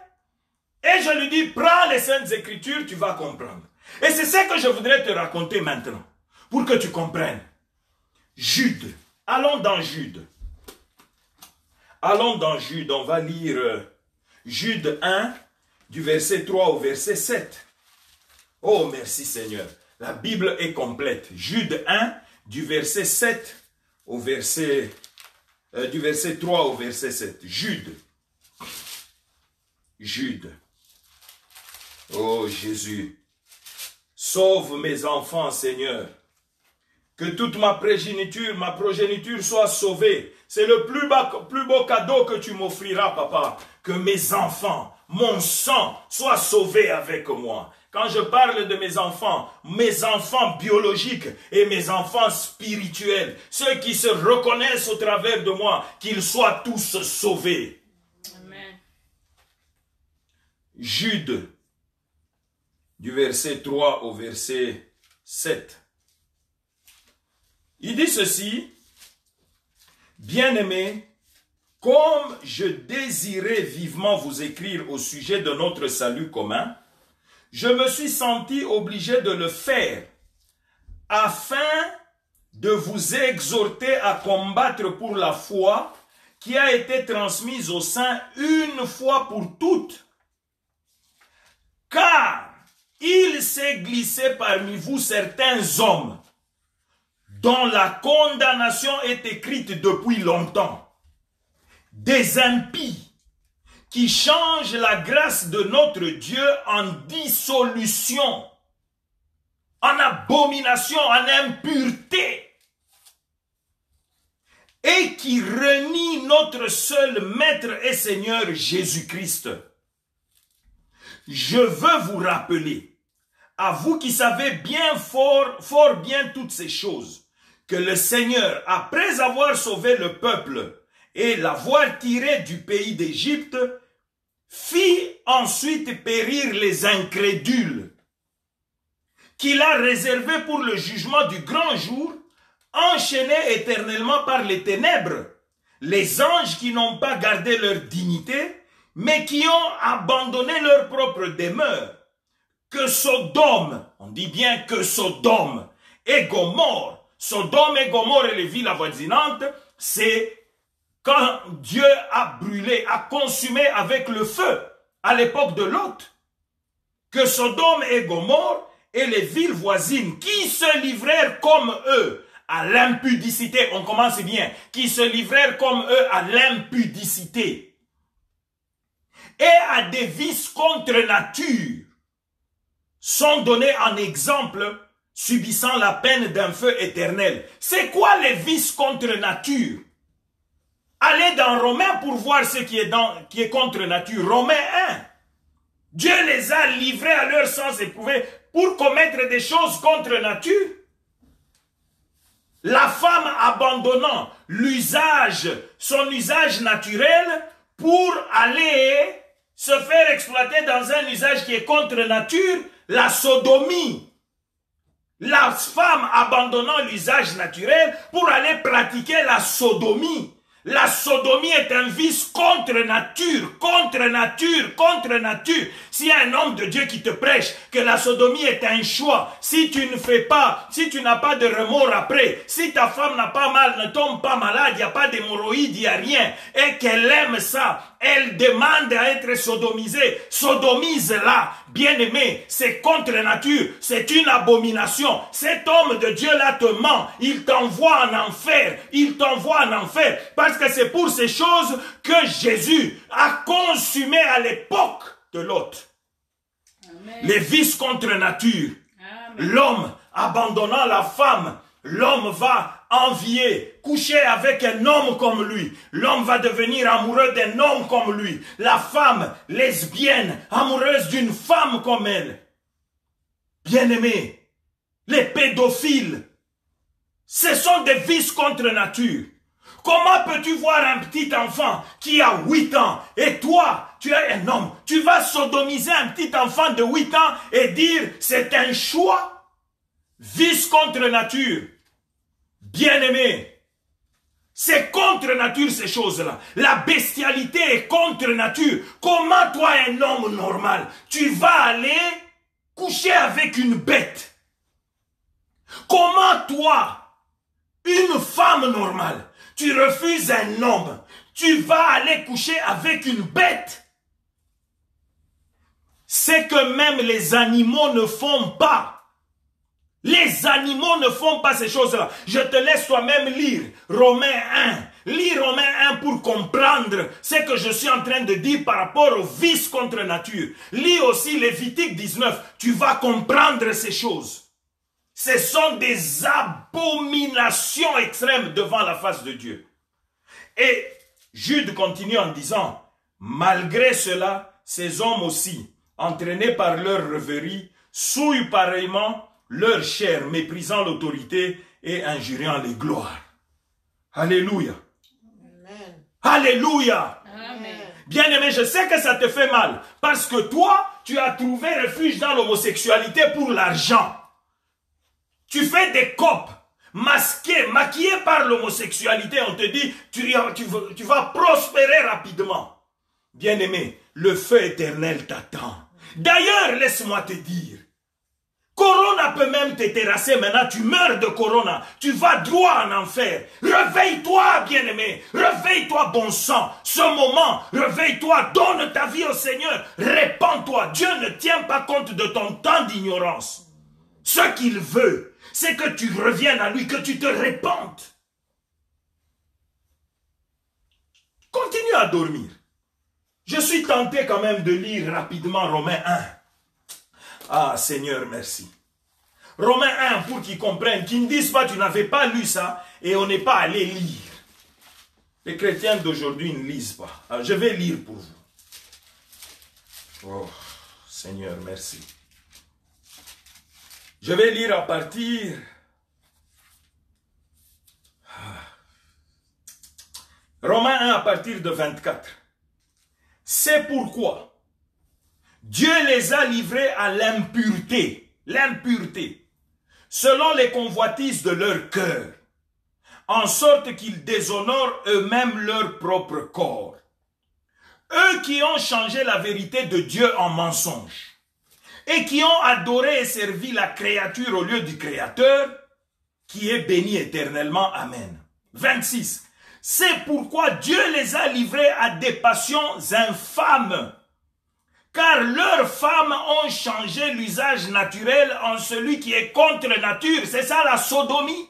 Et je lui dis, prends les Saintes Écritures, tu vas comprendre. Et c'est ce que je voudrais te raconter maintenant, pour que tu comprennes. Jude. Allons dans Jude. Allons dans Jude. On va lire Jude 1, du verset 3 au verset 7. Oh, merci Seigneur. La Bible est complète. Jude 1, du verset 7 au verset... du verset 3 au verset 7. Jude. Jude. Oh Jésus. Sauve mes enfants, Seigneur. Que toute ma progéniture soit sauvée. C'est le plus beau cadeau que tu m'offriras, papa. Que mes enfants, mon sang, soient sauvés avec moi. Quand je parle de mes enfants biologiques et mes enfants spirituels, ceux qui se reconnaissent au travers de moi, qu'ils soient tous sauvés. Amen. Jude, du verset 3 au verset 7. Il dit ceci, « Bien-aimés, comme je désirais vivement vous écrire au sujet de notre salut commun, je me suis senti obligé de le faire afin de vous exhorter à combattre pour la foi qui a été transmise aux saints une fois pour toutes. Car il s'est glissé parmi vous certains hommes dont la condamnation est écrite depuis longtemps, des impies qui changent la grâce de notre Dieu en dissolution, en abomination, en impureté, et qui renient notre seul Maître et Seigneur Jésus-Christ. Je veux vous rappeler, à vous qui savez bien fort bien toutes ces choses, que le Seigneur, après avoir sauvé le peuple et l'avoir tiré du pays d'Égypte, fit ensuite périr les incrédules, qu'il a réservés pour le jugement du grand jour, enchaînés éternellement par les ténèbres, les anges qui n'ont pas gardé leur dignité, mais qui ont abandonné leur propre demeure. Que Sodome, on dit bien que Sodome et Gomorrhe, Sodome et Gomorrhe et les villes avoisinantes, c'est quand Dieu a brûlé, a consumé avec le feu à l'époque de Lot. Que Sodome et Gomorrhe et les villes voisines qui se livrèrent comme eux à l'impudicité, on commence bien, qui se livrèrent comme eux à l'impudicité et à des vices contre nature, sont donnés en exemple, subissant la peine d'un feu éternel. C'est quoi les vices contre nature? Allez dans Romains pour voir ce qui est contre nature. Romains 1. Dieu les a livrés à leur sens éprouvé pour commettre des choses contre nature. La femme abandonnant son usage naturel pour aller se faire exploiter dans un usage qui est contre nature, la sodomie. La femme abandonnant l'usage naturel pour aller pratiquer la sodomie. La sodomie est un vice contre nature, contre nature, contre nature. S'il y a un homme de Dieu qui te prêche que la sodomie est un choix, si tu ne fais pas, si tu n'as pas de remords après, si ta femme n'a pas mal, ne tombe pas malade, il n'y a pas d'hémorroïdes, il n'y a rien, et qu'elle aime ça, elle demande à être sodomisée, sodomise-la, bien-aimé, c'est contre nature, c'est une abomination. Cet homme de Dieu-là te ment, il t'envoie en enfer, parce que c'est pour ces choses que Jésus a consumé à l'époque de Lot. Amen. Les vices contre nature. Amen. L'homme abandonnant la femme, l'homme va envier, coucher avec un homme comme lui. L'homme va devenir amoureux d'un homme comme lui. La femme lesbienne, amoureuse d'une femme comme elle. Bien-aimés, les pédophiles, ce sont des vices contre nature. Comment peux-tu voir un petit enfant qui a 8 ans et toi, tu es un homme, tu vas sodomiser un petit enfant de 8 ans et dire c'est un choix? Vice contre nature. Bien-aimé, c'est contre nature ces choses-là. La bestialité est contre nature. Comment toi, un homme normal, tu vas aller coucher avec une bête? Comment toi, une femme normale, tu refuses un homme, tu vas aller coucher avec une bête? C'est que même les animaux ne font pas. Les animaux ne font pas ces choses-là. Je te laisse toi-même lire Romains 1. Lis Romains 1 pour comprendre ce que je suis en train de dire par rapport au vice contre nature. Lis aussi Lévitique 19. Tu vas comprendre ces choses. Ce sont des abominations extrêmes devant la face de Dieu. Et Jude continue en disant, malgré cela, ces hommes aussi, entraînés par leur rêverie, souillent pareillement leur chair, méprisant l'autorité et injuriant les gloires. Alléluia. Amen. Alléluia. Amen. Bien-aimé, je sais que ça te fait mal, parce que toi, tu as trouvé refuge dans l'homosexualité pour l'argent. Tu fais des copes, masqués, maquillés par l'homosexualité, on te dit, tu vas prospérer rapidement. Bien-aimé, le feu éternel t'attend. D'ailleurs, laisse-moi te dire, Corona peut même te terrasser maintenant, tu meurs de Corona, tu vas droit en enfer. Réveille-toi, bien-aimé, réveille-toi, bon sang. Ce moment, réveille-toi, donne ta vie au Seigneur, répands-toi. Dieu ne tient pas compte de ton temps d'ignorance. Ce qu'il veut, c'est que tu reviennes à lui, que tu te répandes. Continue à dormir. Je suis tenté quand même de lire rapidement Romains 1. Ah, Seigneur, merci. Romains 1, pour qu'ils comprennent, qu'ils ne disent pas, tu n'avais pas lu ça, et on n'est pas allé lire. Les chrétiens d'aujourd'hui ne lisent pas. Alors, je vais lire pour vous. Oh, Seigneur, merci. Je vais lire à partir... Romains 1 à partir de 24. C'est pourquoi Dieu les a livrés à l'impureté, selon les convoitises de leur cœur, en sorte qu'ils déshonorent eux-mêmes leur propre corps. Eux qui ont changé la vérité de Dieu en mensonge, et qui ont adoré et servi la créature au lieu du Créateur, qui est béni éternellement. Amen. 26. C'est pourquoi Dieu les a livrés à des passions infâmes, car leurs femmes ont changé l'usage naturel en celui qui est contre nature. C'est ça la sodomie.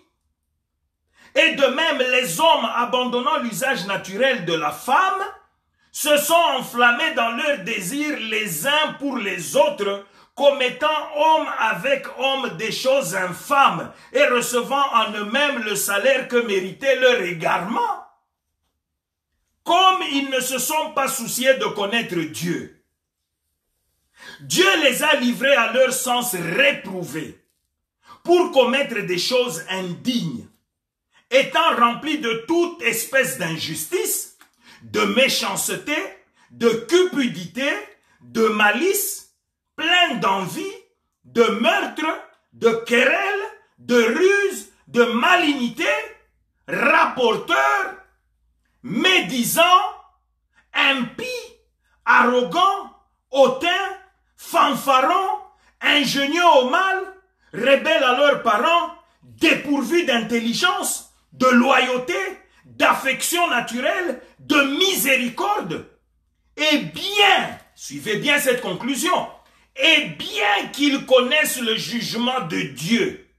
Et de même, les hommes, abandonnant l'usage naturel de la femme, se sont enflammés dans leurs désirs les uns pour les autres, commettant homme avec homme des choses infâmes et recevant en eux-mêmes le salaire que méritait leur égarement. Comme ils ne se sont pas souciés de connaître Dieu, Dieu les a livrés à leur sens réprouvé pour commettre des choses indignes, étant remplis de toute espèce d'injustice, de méchanceté, de cupidité, de malice, pleins d'envie, de meurtre, de querelles, de ruse, de malignité, rapporteurs, médisants, impies, arrogants, hautains, fanfarons, ingénieux au mal, rebelles à leurs parents, dépourvus d'intelligence, de loyauté, d'affection naturelle, de miséricorde. Et bien, suivez bien cette conclusion, et bien qu'ils connaissent le jugement de Dieu,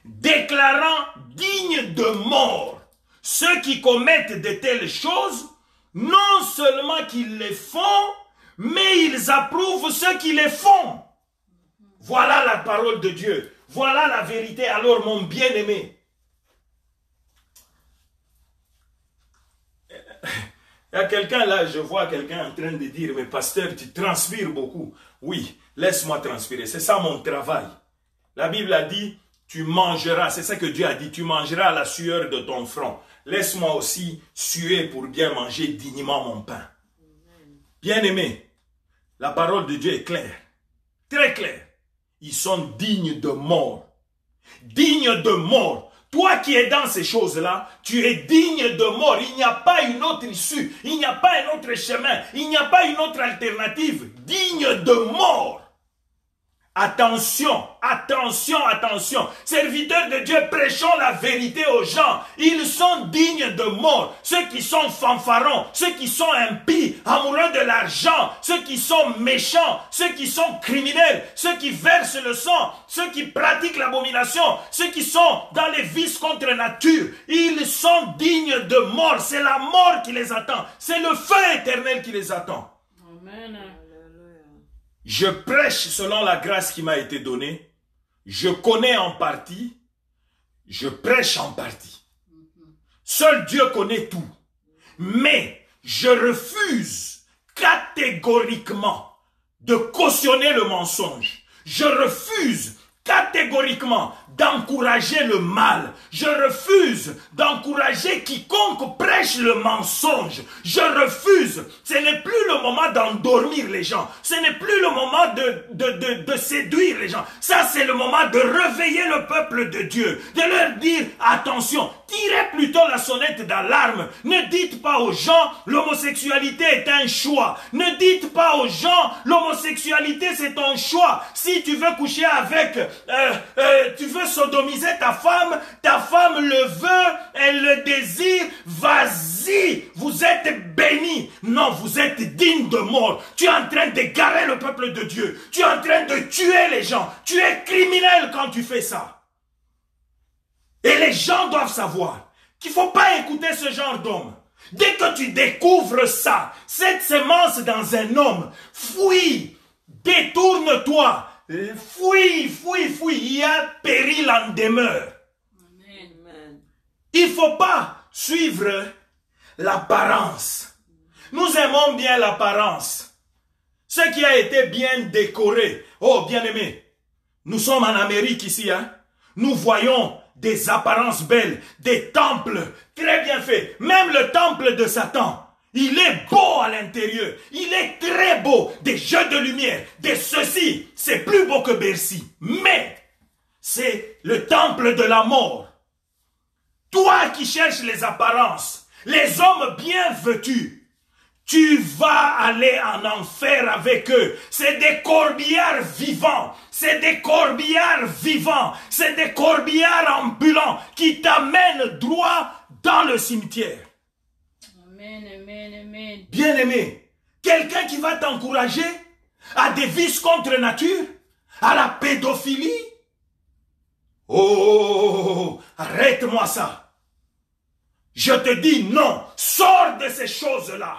déclarant dignes de mort ceux qui commettent de telles choses, non seulement qu'ils les font, mais ils approuvent ceux qui les font. Voilà la parole de Dieu. Voilà la vérité. Alors, mon bien-aimé, il y a quelqu'un là, je vois quelqu'un en train de dire, mais pasteur, tu transpires beaucoup. Oui, laisse-moi transpirer. C'est ça mon travail. La Bible a dit, tu mangeras. C'est ça que Dieu a dit, tu mangeras la sueur de ton front. Laisse-moi aussi suer pour bien manger dignement mon pain. Bien-aimé, la parole de Dieu est claire, très claire. Ils sont dignes de mort. Dignes de mort. Toi qui es dans ces choses-là, tu es digne de mort. Il n'y a pas une autre issue. Il n'y a pas un autre chemin. Il n'y a pas une autre alternative. Digne de mort. Attention, attention, attention. Serviteurs de Dieu, prêchons la vérité aux gens. Ils sont dignes de mort. Ceux qui sont fanfarons, ceux qui sont impies, amoureux de l'argent, ceux qui sont méchants, ceux qui sont criminels, ceux qui versent le sang, ceux qui pratiquent l'abomination, ceux qui sont dans les vices contre nature. Ils sont dignes de mort. C'est la mort qui les attend. C'est le feu éternel qui les attend. Amen. Je prêche selon la grâce qui m'a été donnée. Je connais en partie. Je prêche en partie. Seul Dieu connaît tout. Mais je refuse catégoriquement de cautionner le mensonge. Je refuse catégoriquement d'encourager le mal. Je refuse d'encourager quiconque prêche le mensonge. Je refuse. Ce n'est plus le moment d'endormir les gens. Ce n'est plus le moment de séduire les gens. Ça, c'est le moment de réveiller le peuple de Dieu. De leur dire, attention, tirez plutôt la sonnette d'alarme. Ne dites pas aux gens, l'homosexualité est un choix. Ne dites pas aux gens, l'homosexualité c'est un choix. Si tu veux coucher avec, tu veux sodomiser ta femme le veut, elle le désire, vas-y, vous êtes bénis. Non, vous êtes digne de mort. Tu es en train d'égarer le peuple de Dieu. Tu es en train de tuer les gens. Tu es criminel quand tu fais ça. Et les gens doivent savoir qu'il ne faut pas écouter ce genre d'homme. Dès que tu découvres ça, cette sémence dans un homme, fuis, détourne-toi. Fuis, fuis, fuis, il y a péril en demeure. Amen. Il ne faut pas suivre l'apparence. Nous aimons bien l'apparence. Ce qui a été bien décoré. Oh, bien-aimé, nous sommes en Amérique ici, hein. Nous voyons des apparences belles, des temples très bien faits. Même le temple de Satan. Il est beau à l'intérieur. Il est très beau. Des jeux de lumière. Des ceci. C'est plus beau que Bercy. Mais, c'est le temple de la mort. Toi qui cherches les apparences, les hommes bien vêtus, tu vas aller en enfer avec eux. C'est des corbillards vivants. C'est des corbillards vivants. C'est des corbillards ambulants qui t'amènent droit dans le cimetière. Amen, amen, amen. Bien-aimé, quelqu'un qui va t'encourager à des vices contre nature, à la pédophilie. Oh, arrête-moi ça. Je te dis non, sors de ces choses-là.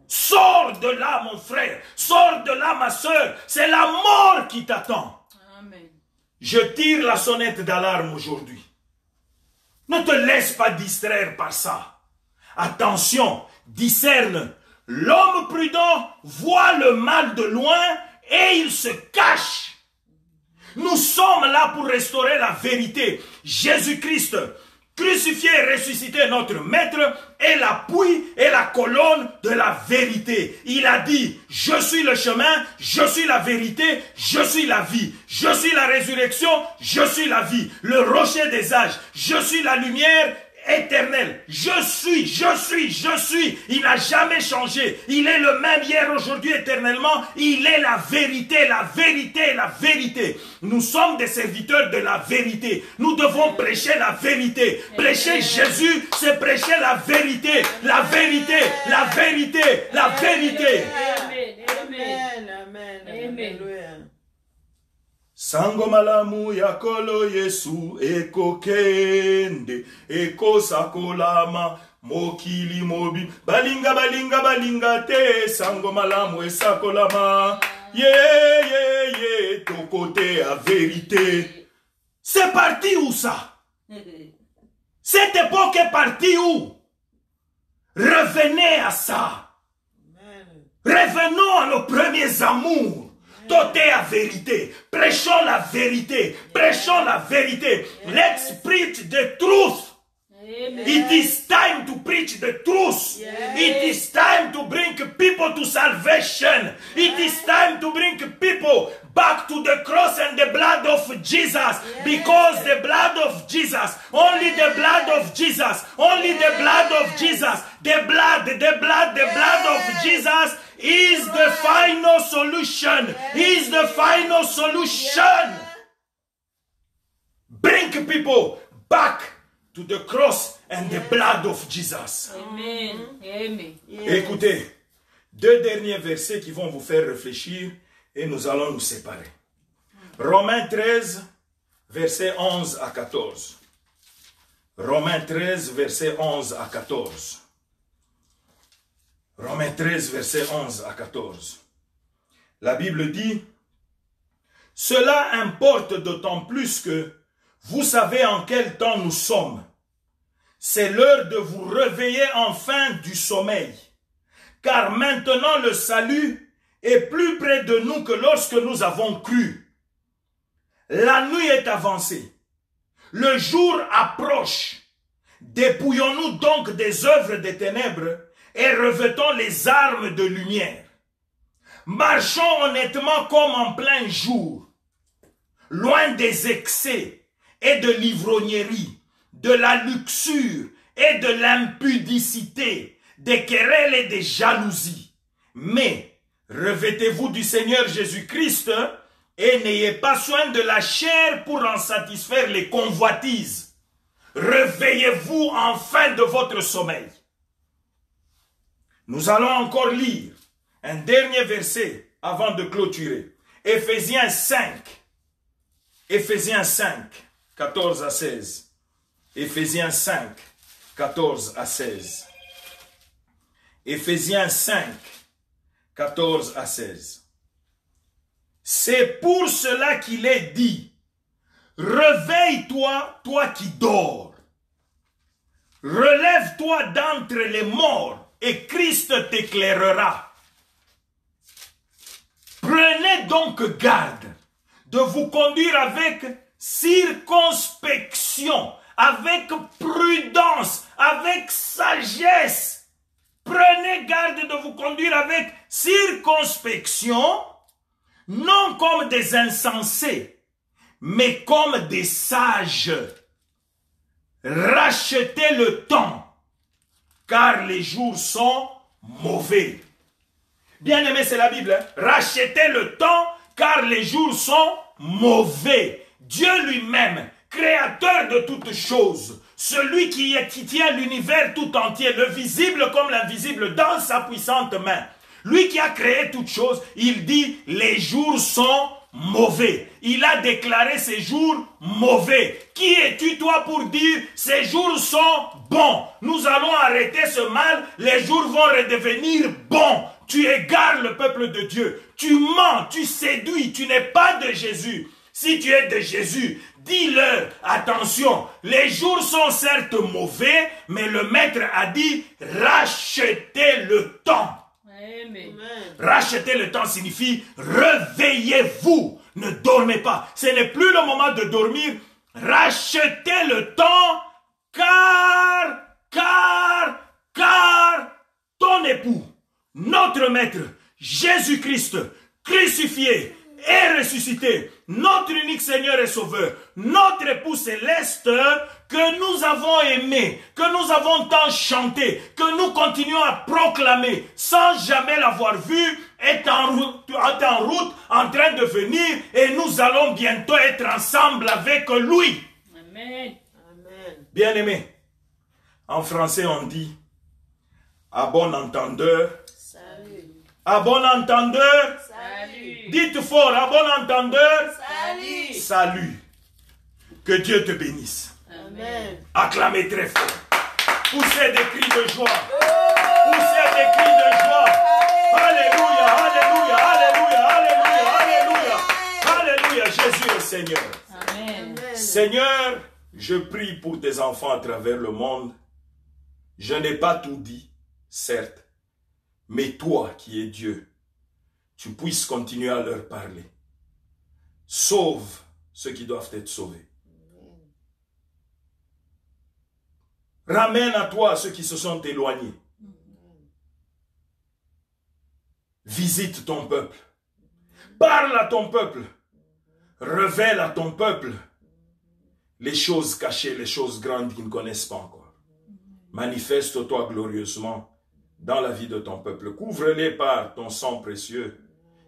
Sors de là, mon frère. Sors de là, ma soeur. C'est la mort qui t'attend. Amen. Je tire la sonnette d'alarme aujourd'hui. Ne te laisse pas distraire par ça. Attention, discerne. L'homme prudent voit le mal de loin et il se cache. Nous sommes là pour restaurer la vérité. Jésus-Christ, crucifié et ressuscité, notre maître, est l'appui et la colonne de la vérité. Il a dit, je suis le chemin, je suis la vérité, je suis la vie. Je suis la résurrection, je suis la vie. Le rocher des âges, je suis la lumière éternel. Je suis. Il n'a jamais changé. Il est le même hier, aujourd'hui, éternellement. Il est la vérité, la vérité, la vérité. Nous sommes des serviteurs de la vérité. Nous devons prêcher la vérité. Prêcher Jésus, c'est prêcher la vérité. La vérité, la vérité, la vérité. Amen, amen, Amen. amen. Sango malamu yakolo Yesu ekokende ekosakolama mokili mobi balinga te sango malamu esakolama ye ton côté à vérité. C'est parti où ça? Cette époque est partie où? Revenez à ça. Revenons à nos premiers amours. Totez la vérité. Prêchons la vérité. Prêchons la vérité. Let's preach the truth. Amen. It is time to preach the truth. Yes. It is time to bring people to salvation. It is time to bring people back to the cross and the blood of Jesus. Yes. Because the blood of Jesus, only the blood of Jesus, only the blood of Jesus, the blood of Jesus is the final solution. Is the final solution. Bring people back to the cross and the blood of Jesus. Amen. Amen. Écoutez, 2 derniers versets qui vont vous faire réfléchir et nous allons nous séparer. Romains 13, versets 11 à 14. Romains 13, versets 11 à 14. Romains 13, versets 11 à 14. La Bible dit, « Cela importe d'autant plus que vous savez en quel temps nous sommes. C'est l'heure de vous réveiller enfin du sommeil. Car maintenant le salut est plus près de nous que lorsque nous avons cru. La nuit est avancée. Le jour approche. Dépouillons-nous donc des œuvres des ténèbres et revêtons les armes de lumière. Marchons honnêtement comme en plein jour, loin des excès et de l'ivrognerie, de la luxure et de l'impudicité, des querelles et des jalousies. Mais revêtez-vous du Seigneur Jésus-Christ et n'ayez pas soin de la chair pour en satisfaire les convoitises. Réveillez-vous enfin de votre sommeil. » Nous allons encore lire un dernier verset avant de clôturer. Éphésiens 5. Éphésiens 5, 14 à 16. Éphésiens 5, 14 à 16. Éphésiens 5, 14 à 16. C'est pour cela qu'il est dit, réveille-toi, toi qui dors. Relève-toi d'entre les morts et Christ t'éclairera. Prenez donc garde de vous conduire avec circonspection, avec prudence, avec sagesse. Prenez garde de vous conduire avec circonspection, non comme des insensés, mais comme des sages. Rachetez le temps, car les jours sont mauvais. Bien-aimé, c'est la Bible. Hein? Rachetez le temps, car les jours sont mauvais. Dieu lui-même, créateur de toutes choses, celui qui tient l'univers tout entier, le visible comme l'invisible, dans sa puissante main, lui qui a créé toutes choses, il dit, les jours sont mauvais. Il a déclaré ces jours mauvais. Qui es-tu toi pour dire, ces jours sont bons? Nous allons arrêter ce mal, les jours vont redevenir bons. Tu égares le peuple de Dieu. Tu mens, tu séduis, tu n'es pas de Jésus. Si tu es de Jésus, dis-leur, attention, les jours sont certes mauvais, mais le maître a dit, rachetez le temps. Amen. Racheter le temps signifie réveillez-vous, ne dormez pas. Ce n'est plus le moment de dormir. Rachetez le temps, car ton époux, notre maître, Jésus-Christ, crucifié et ressuscité, notre unique Seigneur et Sauveur, notre époux céleste que nous avons aimé, que nous avons tant chanté, que nous continuons à proclamer sans jamais l'avoir vu, est en route, en train de venir et nous allons bientôt être ensemble avec lui. Amen. Bien-aimé, en français on dit, à bon entendeur, Salut. À bon entendeur, Salut. dites fort, à bon entendeur, Salut. salut. Que Dieu te bénisse. Amen. Acclamez très fort. Poussez des cris de joie. Poussez des cris de joie. Alléluia, alléluia, alléluia, alléluia, alléluia. Alléluia, Jésus est Seigneur. Amen. Seigneur, je prie pour tes enfants à travers le monde. Je n'ai pas tout dit, certes. Mais toi qui es Dieu, tu puisses continuer à leur parler. Sauve ceux qui doivent être sauvés. Ramène à toi ceux qui se sont éloignés. Visite ton peuple. Parle à ton peuple. Révèle à ton peuple les choses cachées, les choses grandes qu'ils ne connaissent pas encore. Manifeste-toi glorieusement dans la vie de ton peuple. Couvre-les par ton sang précieux,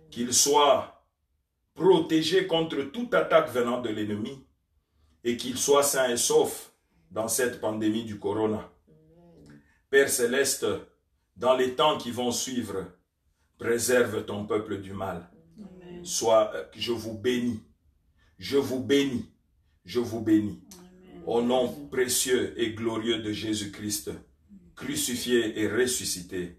qu'ils soient protégés contre toute attaque venant de l'ennemi et qu'ils soient sains et saufs dans cette pandémie du corona. Père Céleste, dans les temps qui vont suivre, préserve ton peuple du mal. Je vous bénis, je vous bénis, je vous bénis. Amen. Au nom précieux et glorieux de Jésus-Christ, crucifié et ressuscité.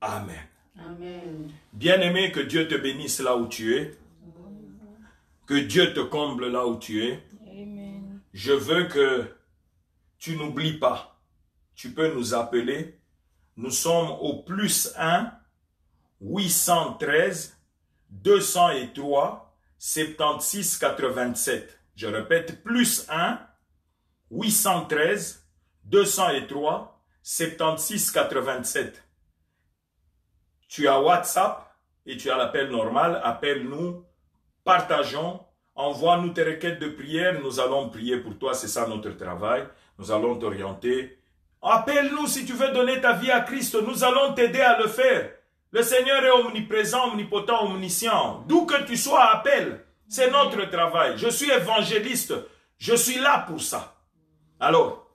Amen. Amen. Bien-aimé, que Dieu te bénisse là où tu es. Que Dieu te comble là où tu es. Amen. Je veux que tu n'oublies pas. Tu peux nous appeler. Nous sommes au +1 813 203 76 87. Je répète, +1 813 203 76 87. Tu as WhatsApp et tu as l'appel normal. Appelle-nous, partageons, envoie-nous tes requêtes de prière. Nous allons prier pour toi, c'est ça notre travail. Nous allons t'orienter. Appelle-nous si tu veux donner ta vie à Christ. Nous allons t'aider à le faire. Le Seigneur est omniprésent, omnipotent, omniscient. D'où que tu sois, appelle. C'est notre travail. Je suis évangéliste. Je suis là pour ça. Alors,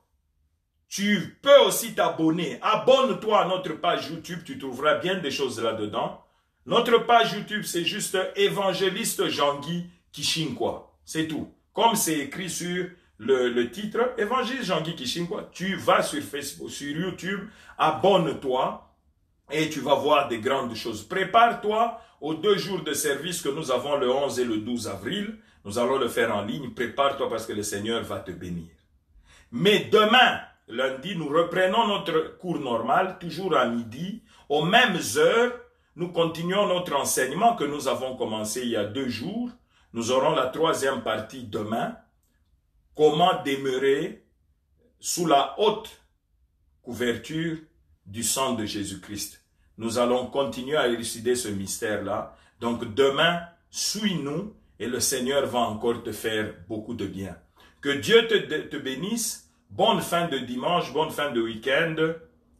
tu peux aussi t'abonner. Abonne-toi à notre page YouTube. Tu trouveras bien des choses là-dedans. Notre page YouTube, c'est juste Évangéliste Jean-Guy Kishinkwa. C'est tout. Comme c'est écrit sur le titre, Évangéliste Jean-Guy Kishinkwa. Tu vas sur Facebook, sur YouTube, abonne-toi. Et tu vas voir des grandes choses. Prépare-toi aux 2 jours de service que nous avons le 11 et le 12 avril. Nous allons le faire en ligne. Prépare-toi parce que le Seigneur va te bénir. Mais demain, lundi, nous reprenons notre cours normal, toujours à midi. Aux mêmes heures, nous continuons notre enseignement que nous avons commencé il y a 2 jours. Nous aurons la 3e partie demain. Comment demeurer sous la haute couverture du sang de Jésus-Christ. Nous allons continuer à élucider ce mystère-là. Donc demain, suis-nous et le Seigneur va encore te faire beaucoup de bien. Que Dieu te bénisse. Bonne fin de dimanche, bonne fin de week-end.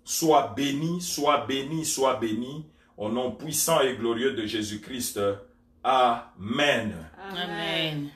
Sois béni, sois béni, sois béni. Au nom puissant et glorieux de Jésus-Christ. Amen. Amen.